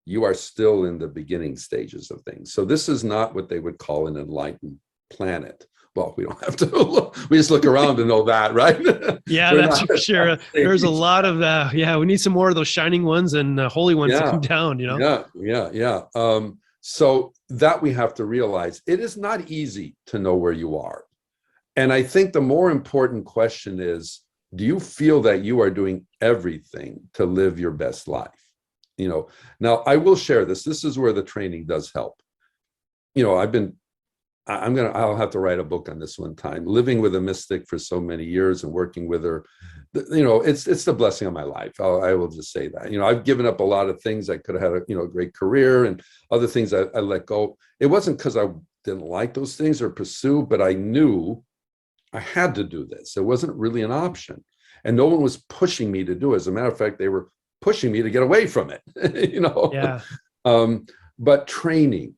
you are still in the beginning stages of things. So this is not what they would call an enlightened planet. Well, we don't have to look, we just look around to know that, right? Yeah, that's for sure. There's a lot of that. Yeah, we need some more of those shining ones and holy ones to come down, Yeah. So that we have to realize it is not easy to know where you are. And I think the more important question is, do you feel that you are doing everything to live your best life? Now I will share this. This is where the training does help. I'll have to write a book on this one time. Living with a mystic for so many years and working with her, it's the blessing of my life. I will just say that. I've given up a lot of things. I could have had a great career, and other things I let go. It wasn't because I didn't like those things or pursue, but I knew I had to do this. It wasn't really an option, and no one was pushing me to do it. As a matter of fact, they were pushing me to get away from it. Yeah. But training,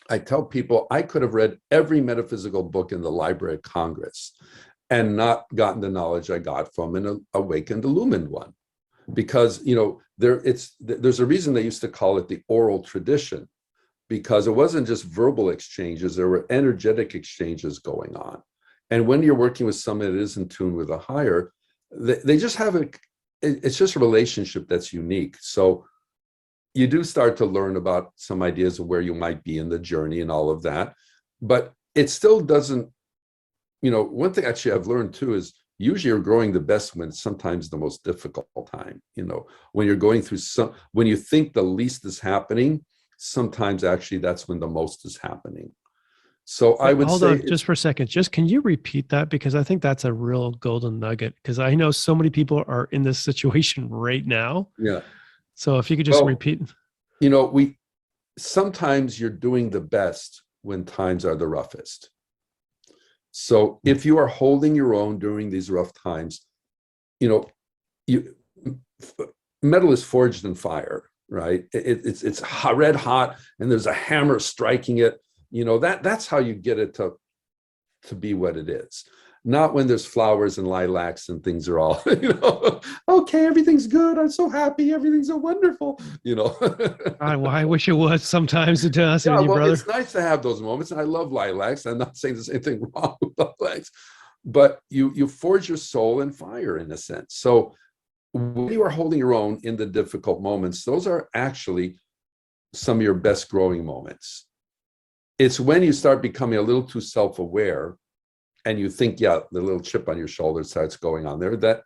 I tell people I could have read every metaphysical book in the Library of Congress and not gotten the knowledge I got from an awakened, illumined one, because there's a reason they used to call it the oral tradition, because it wasn't just verbal exchanges, there were energetic exchanges going on. And when you're working with someone that is in tune with a higher, they just have it's just a relationship that's unique. So you do start to learn about some ideas of where you might be in the journey and all of that, but it still doesn't, one thing actually I've learned too is usually you're growing the best when it's sometimes the most difficult time, when you're going through when you think the least is happening, sometimes actually that's when the most is happening. So I would hold say on just for a second. Can you repeat that? Because I think that's a real golden nugget, because I know so many people are in this situation right now. Yeah. So if you could just repeat. Sometimes you're doing the best when times are the roughest. So if you are holding your own during these rough times, metal is forged in fire, right? It's red hot and there's a hammer striking it. That's how you get it to be what it is. Not when there's flowers and lilacs and things are all, okay, everything's good. I'm so happy. Everything's so wonderful, I wish it was sometimes, to be honest with you, brother. It's nice to have those moments. And I love lilacs. I'm not saying there's anything wrong with lilacs, but you forge your soul in fire in a sense. So when you are holding your own in the difficult moments, those are actually some of your best growing moments. It's when you start becoming a little too self-aware and you think, yeah, the little chip on your shoulder starts going on there, that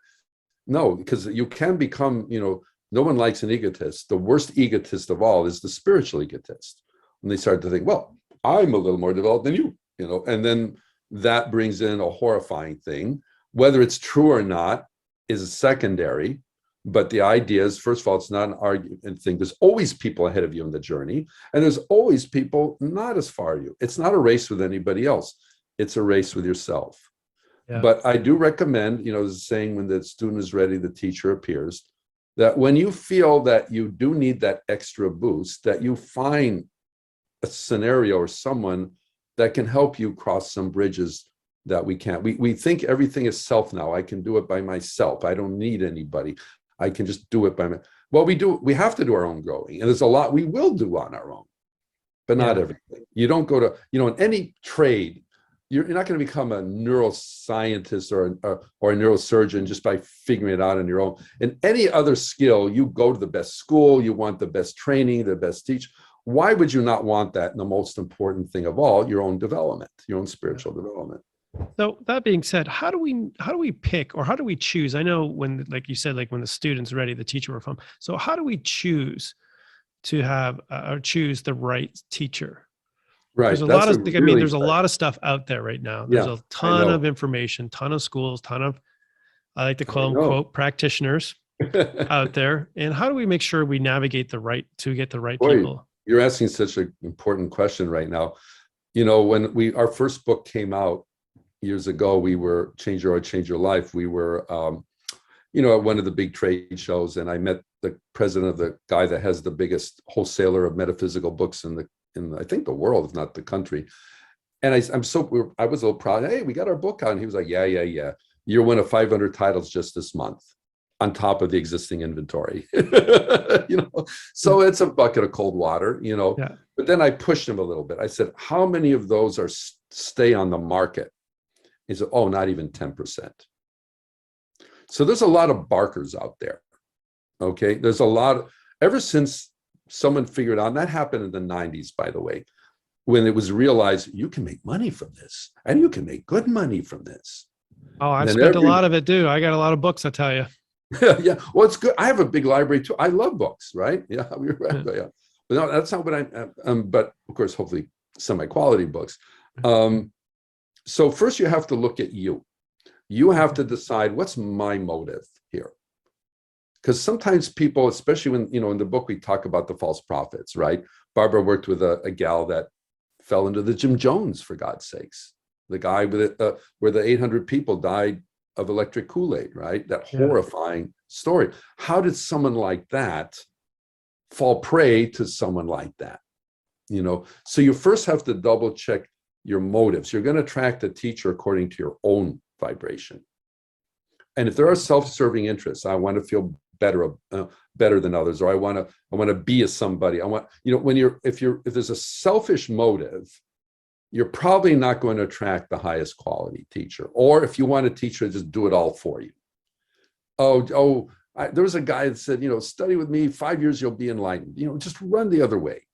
no, because you can become, no one likes an egotist. The worst egotist of all is the spiritual egotist. When they start to think, well, I'm a little more developed than you, and then that brings in a horrifying thing. Whether it's true or not is secondary. But the idea is, first of all, it's not an argument thing. There's always people ahead of you in the journey, and there's always people not as far as you. It's not a race with anybody else. It's a race with yourself. Yeah. But I do recommend, there's a saying, when the student is ready, the teacher appears, that when you feel that you do need that extra boost, that you find a scenario or someone that can help you cross some bridges that we can't. We think everything is self now. I can do it by myself. I don't need anybody. I can just do it by myself. Well, we have to do our own growing. And there's a lot we will do on our own, but not everything. You don't go to, in any trade, you're not going to become a neuroscientist or a neurosurgeon just by figuring it out on your own. In any other skill, you go to the best school, you want the best training, the best teach. Why would you not want that? And the most important thing of all, your own development, your own spiritual development. So that being said, how do we pick, or how do we choose? I know when, like you said, like when the student's ready, the teacher will come. So how do we choose to have or choose the right teacher? Right. There's a lot of, there's a lot of stuff out there right now. There's a ton of information, ton of schools, ton of, I like to call them quote practitioners out there. And how do we make sure we navigate to get the right people? You're asking such an important question right now. When our first book came out years ago, we were Change Your Heart, Change Your Life. We were, at one of the big trade shows, and I met the president of the guy that has the biggest wholesaler of metaphysical books in I think the world, if not the country. And I was a little proud. Hey, we got our book out. And he was like, yeah. You're one of 500 titles just this month, on top of the existing inventory. So it's a bucket of cold water, Yeah. But then I pushed him a little bit. I said, how many of those stay on the market? He said, oh, not even 10%. So there's a lot of barkers out there. Okay. There's a lot ever since someone figured out, and that happened in the 90s, by the way, when it was realized you can make money from this, and you can make good money from this. Oh, I've spent a lot of it too. I got a lot of books, I tell you. Yeah. Well, it's good. I have a big library too. I love books, right? Yeah. Yeah. But no, that's not what but of course, hopefully semi-quality books. So first you have to look at you. You have to decide, what's my motive here? Because sometimes people, especially when, in the book, we talk about the false prophets, right? Barbara worked with a gal that fell into the Jim Jones, for God's sakes. The guy with where the 800 people died of electric Kool-Aid, right? That horrifying story. How did someone like that fall prey to someone like that? So you first have to double check your motives. You're going to attract a teacher according to your own vibration. And if there are self-serving interests, I want to feel better than others, or I want to be as somebody. I want, if there's a selfish motive, you're probably not going to attract the highest quality teacher. Or if you want a teacher to just do it all for you. There was a guy that said, study with me, 5 years, you'll be enlightened. Just run the other way.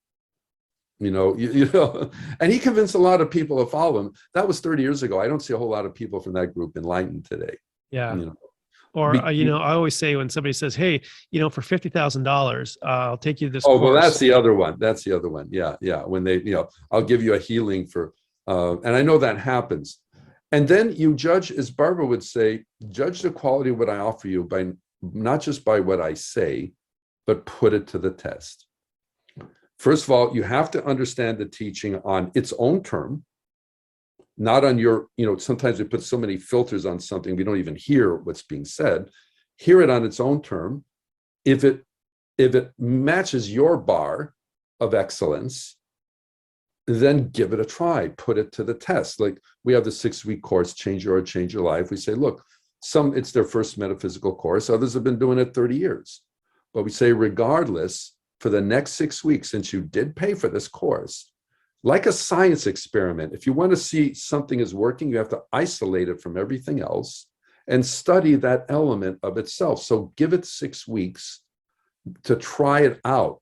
And he convinced a lot of people to follow him. That was 30 years ago. I don't see a whole lot of people from that group enlightened today. Yeah. Or, I always say when somebody says, hey, for $50,000, I'll take you to this course. Well, that's the other one. Yeah. When they, I'll give you a healing for, and I know that happens. And then you judge, as Barbara would say, judge the quality of what I offer you by not just by what I say, but put it to the test. First of all, you have to understand the teaching on its own term, not on your, sometimes we put so many filters on something, we don't even hear what's being said. Hear it on its own term. If it matches your bar of excellence, then give it a try, put it to the test. Like we have the 6-week course, Change Your Heart, Change Your Life. We say, look, it's their first metaphysical course. Others have been doing it 30 years. But we say, regardless, for the next 6 weeks, since you did pay for this course, like a science experiment. If you want to see something is working, you have to isolate it from everything else and study that element of itself. So give it 6 weeks to try it out.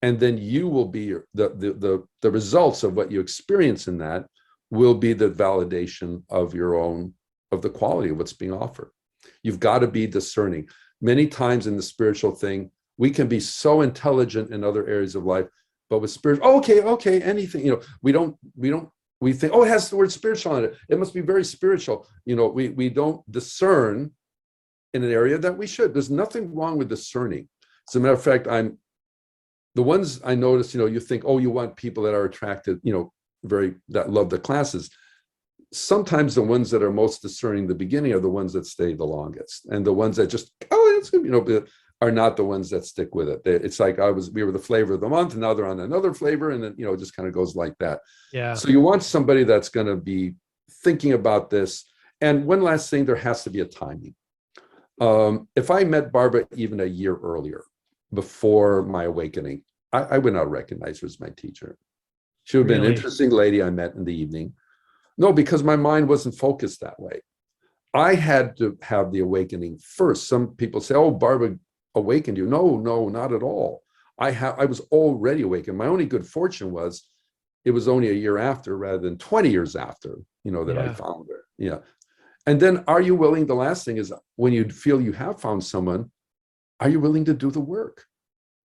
And then you will be the results of what you experience in that will be the validation of your own, of the quality of what's being offered. You've got to be discerning. Many times in the spiritual thing, we can be so intelligent in other areas of life, but with spiritual, okay, anything, we think, oh, it has the word spiritual in it. It must be very spiritual. We don't discern in an area that we should. There's nothing wrong with discerning. As a matter of fact, the ones I notice, you think, oh, you want people that are attracted, that love the classes. Sometimes the ones that are most discerning in the beginning are the ones that stay the longest. And the ones that just, oh, it's good, are not the ones that stick with it. It's like we were the flavor of the month, and now they're on another flavor, and then, it just kind of goes like that. Yeah. So you want somebody that's going to be thinking about this. And one last thing, there has to be a timing. If I met Barbara even a year earlier, before my awakening, I would not recognize her as my teacher. She would have been an interesting lady I met in the evening. No, because my mind wasn't focused that way. I had to have the awakening first. Some people say, oh, Barbara awakened you. No, not at all. I was already awakened. My only good fortune was it was only a year after rather than 20 years after, that I found her. Yeah. And then are you willing, the last thing is when you feel you have found someone, are you willing to do the work?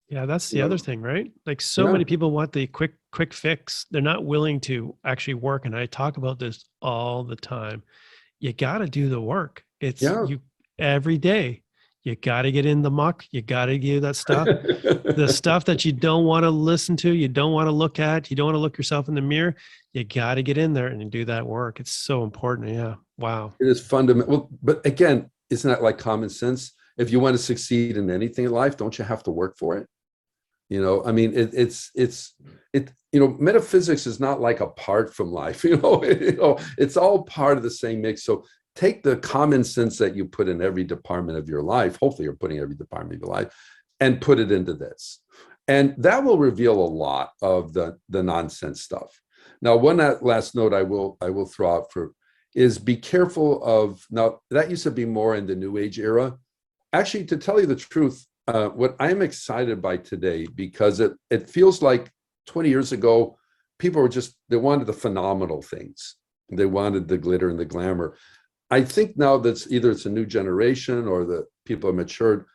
Yeah, that's the other thing, right? Like many people want the quick fix. They're not willing to actually work. And I talk about this all the time. You got to do the work. It's you every day. You got to get in the muck. You got to do that stuff. The stuff that you don't want to listen to, you don't want to look at, you don't want to look yourself in the mirror. You got to get in there and do that work. It's so important. Yeah. Wow. It is fundamental. But again, isn't that like common sense? If you want to succeed in anything in life, don't you have to work for it? I mean, metaphysics is not like apart from life, it's all part of the same mix. So take the common sense that you put in every department of your life, hopefully you're putting every department of your life, and put it into this. And that will reveal a lot of the nonsense stuff. Now, one last note I will throw out is be careful of, now that used to be more in the New Age era. Actually, to tell you the truth, what I'm excited by today, because it feels like 20 years ago, people they wanted the phenomenal things. They wanted the glitter and the glamour. I think now that's either it's a new generation or the people are matured.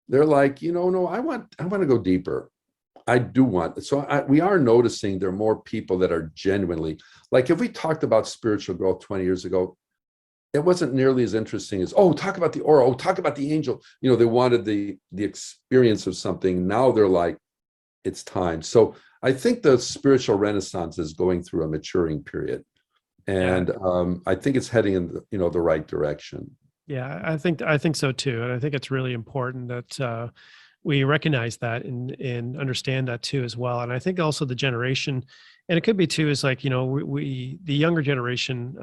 They're like, no, I want to go deeper. I do want. So we are noticing there are more people that are genuinely, like if we talked about spiritual growth 20 years ago, it wasn't nearly as interesting as, oh, talk about the aura, oh, talk about the angel. They wanted the experience of something. Now they're like, it's time. So I think the spiritual renaissance is going through a maturing period. And I think it's heading in the right direction. Yeah, I think so too. And I think it's really important that we recognize that and understand that too as well. And I think also the generation, and it could be too, is like, the younger generation,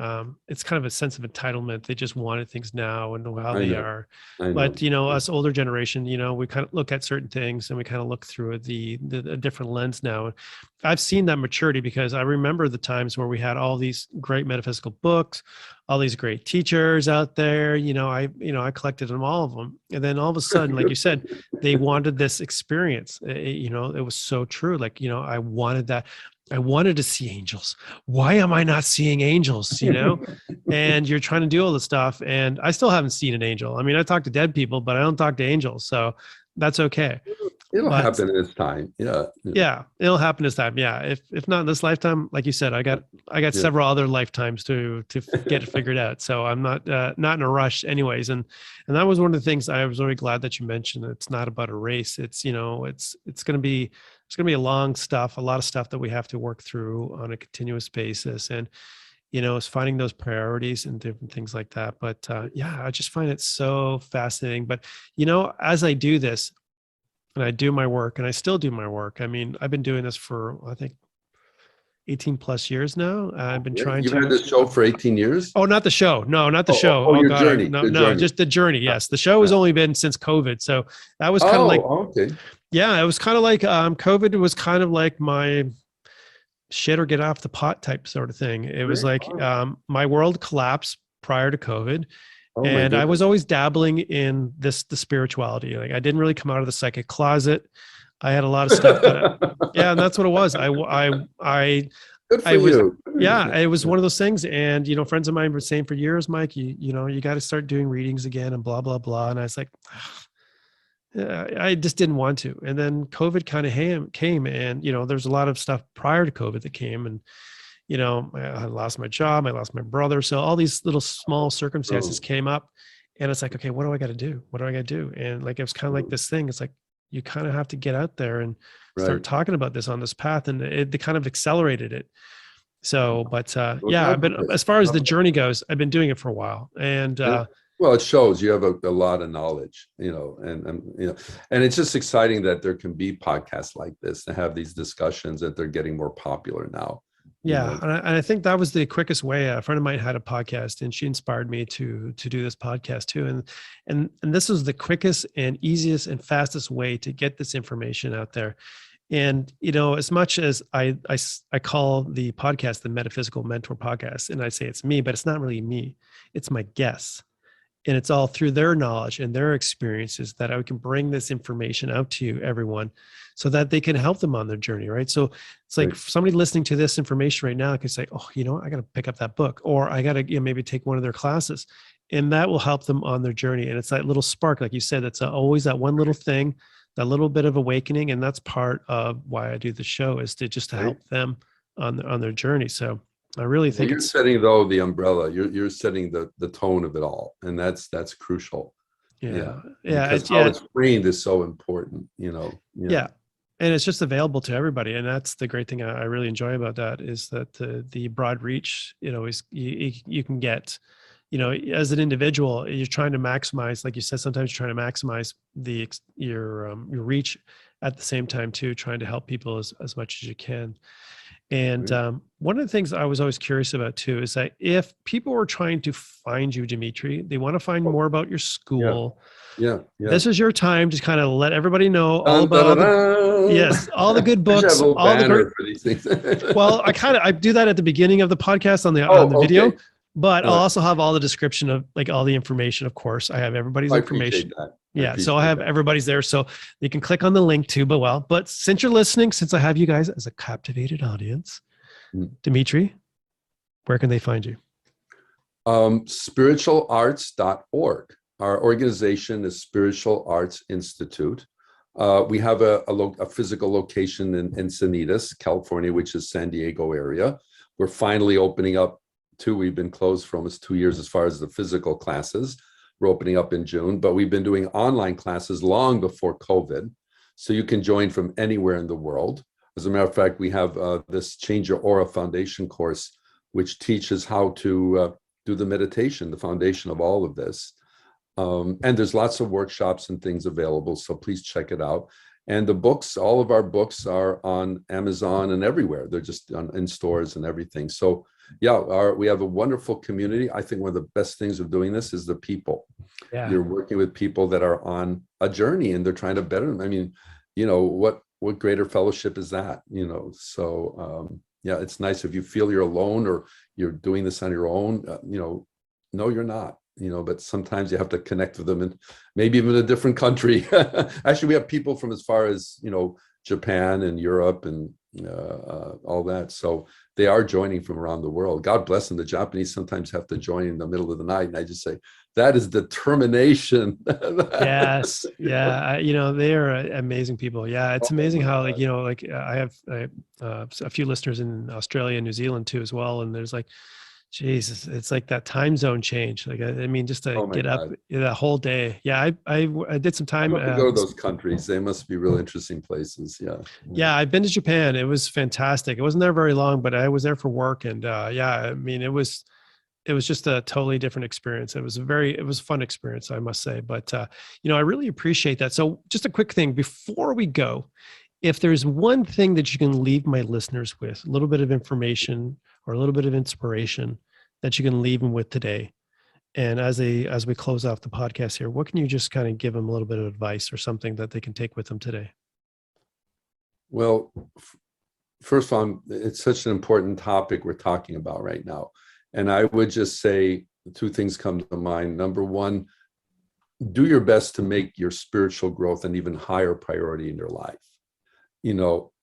it's kind of a sense of entitlement. They just wanted things now and know how they are. But, us older generation, we kind of look at certain things and we kind of look through the different lens now. I've seen that maturity because I remember the times where we had all these great metaphysical books, all these great teachers out there, I collected them, all of them. And then all of a sudden, like you said, they wanted this experience. It was so true. Like, I wanted that. I wanted to see angels. Why am I not seeing angels? And you're trying to do all this stuff. And I still haven't seen an angel. I mean, I talk to dead people, but I don't talk to angels. So that's okay. It'll happen in its time. Yeah. It'll happen this time. Yeah. If not in this lifetime, like you said, I got several other lifetimes to get it figured out. So I'm not in a rush anyways. And that was one of the things I was really glad that you mentioned. It's not about a race. It's, it's going to be a lot of stuff that we have to work through on a continuous basis. And, it's finding those priorities and different things like that. But I just find it so fascinating. But, as I do this and I do my work and I still do my work, I mean, I've been doing this for, I think, 18 plus years now. I've been trying to. You've had this show for 18 years? Oh, not the show. No, not the show. Oh, your God. journey. No, just the journey. Yes. The show has only been since COVID. So that was kind of like, okay. Yeah, it was kind of like, COVID was kind of like my shit or get off the pot type sort of thing. It was Really? like Wow. my world collapsed prior to COVID. Oh my And I was goodness. always dabbling in the spirituality. Like I didn't really come out of the psychic closet. I had a lot of stuff that, yeah, and that's what it was. Good for I was, you. yeah, it was one of those things. And, friends of mine were saying for years, Mike, you got to start doing readings again and blah, blah, blah. And I was like, yeah, I just didn't want to. And then COVID kind of came and, there's a lot of stuff prior to COVID that came and, I lost my job. I lost my brother. So all these little small circumstances Oh, came up and it's like, okay, what do I got to do? What do I got to do? And like, it was kind of like this thing. It's like, you kind of have to get out there and right. start talking about this on this path. And it kind of accelerated it. So, but Well, yeah, God bless. as far as God the bless. journey goes, I've been doing it for a while. And Well, it shows you have a lot of knowledge, and it's just exciting that there can be podcasts like this to have these discussions, that they're getting more popular now. yeah, and I think that was the quickest way. A friend of mine had a podcast, and she inspired me to do this podcast too. And this was the quickest and easiest and fastest way to get this information out there. And as much as I call the podcast the Metaphysical Mentor Podcast, and I say it's me, but it's not really me. It's my guests. And it's all through their knowledge and their experiences that I can bring this information out to you, everyone, so that they can help them on their journey, right? So it's like Right. somebody listening to this information right now can say, oh, I got to pick up that book, or I got to maybe take one of their classes, and that will help them on their journey. And it's that little spark, like you said, that's always that one little thing, that little bit of awakening. And that's part of why I do the show, is to Right. help them on their journey. So I really Well, think you're it's, setting though the umbrella. You're setting the tone of it all, and that's crucial. Yeah, yeah, because how yeah. it's framed is so important. Yeah. And it's just available to everybody. And that's the great thing I really enjoy about that, is that the broad reach, is you can get, as an individual, you're trying to maximize, like you said, sometimes you're trying to maximize your reach at the same time too, trying to help people as much as you can. And Right. one of the things I was always curious about too is that if people were trying to find you, Dimitri, they want to find Oh, more about your yeah, school. yeah, yeah. This is your time to kind of let everybody know all Dun, about dun, all dun, the, dun. yes, all the good I should have books, a little all the great. banner for these things. Well, I do that at the beginning of the podcast on the Oh, video, okay. but I'll Uh, also have all the description of like all the information. Of course, I have everybody's I appreciate information. that. I Yeah, so I appreciate have that. everybody's there, so you can click on the link too. But since you're listening, since I have you guys as a captivated audience, Mm. Dimitri, where can they find you? Spiritualarts.org. Our organization is Spiritual Arts Institute. We have a physical location in Encinitas, California, which is San Diego area. We're finally opening up we've been closed for almost 2 years as far as the physical classes. We're opening up in June, but we've been doing online classes long before COVID. So you can join from anywhere in the world. As a matter of fact, we have this Change Your Aura Foundation course, which teaches how to do the meditation, the foundation of all of this. And there's lots of workshops and things available, so please check it out. And the books, all of our books are on Amazon and everywhere. They're just in stores and everything. So yeah, we have a wonderful community. I think one of the best things of doing this is the people. Yeah. You're working with people that are on a journey and they're trying to better them. I mean, what greater fellowship is that? So yeah, it's nice if you feel you're alone or you're doing this on your own. No, you're not. But sometimes you have to connect with them, and maybe even a different country. Actually, we have people from as far as Japan and Europe and all that. So they are joining from around the world. God bless them. The Japanese sometimes have to join in the middle of the night, and I just say that is determination. Yes. Yeah. They are amazing people. Yeah. It's Oh amazing my how, God. I have a few listeners in Australia and New Zealand too, as well. And there's like, Jesus, it's like that time zone change. Like, I mean, just to Oh my get up God. that whole day. Yeah. I did some I'd time. love to go to those countries. They must be real interesting places. Yeah. Yeah. I've been to Japan. It was fantastic. I wasn't there very long, but I was there for work. And yeah, I mean, it was just a totally different experience. It was a fun experience, I must say. But, I really appreciate that. So just a quick thing before we go, if there's one thing that you can leave my listeners with, a little bit of information or a little bit of inspiration that you can leave them with today. And as we close off the podcast here, what can you just kind of give them a little bit of advice or something that they can take with them today? Well, first of all, it's such an important topic we're talking about right now. And I would just say two things come to mind. Number one, do your best to make your spiritual growth an even higher priority in your life,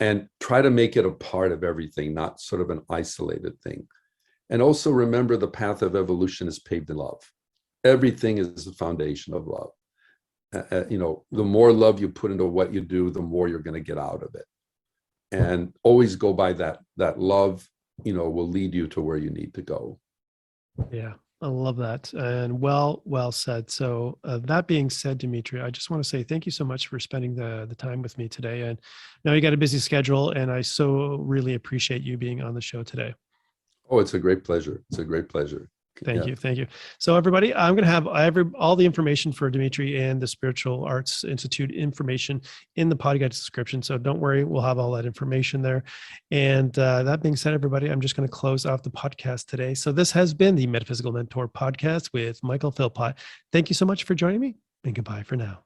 and try to make it a part of everything, not sort of an isolated thing. And also remember, the path of evolution is paved in love. Everything is the foundation of love. The more love you put into what you do, the more you're going to get out of it. And always go by that love, will lead you to where you need to go. Yeah, I love that. And well said. So that being said, Dimitri, I just want to say thank you so much for spending the time with me today. And now you got a busy schedule, and I so really appreciate you being on the show today. Oh, it's a great pleasure. It's a great pleasure. Thank you. Thank you. So everybody, I'm going to have all the information for Dimitri and the Spiritual Arts Institute information in the podcast description. So don't worry, we'll have all that information there. And that being said, everybody, I'm just going to close off the podcast today. So this has been the Metaphysical Mentor podcast with Michael Philpott. Thank you so much for joining me, and goodbye for now.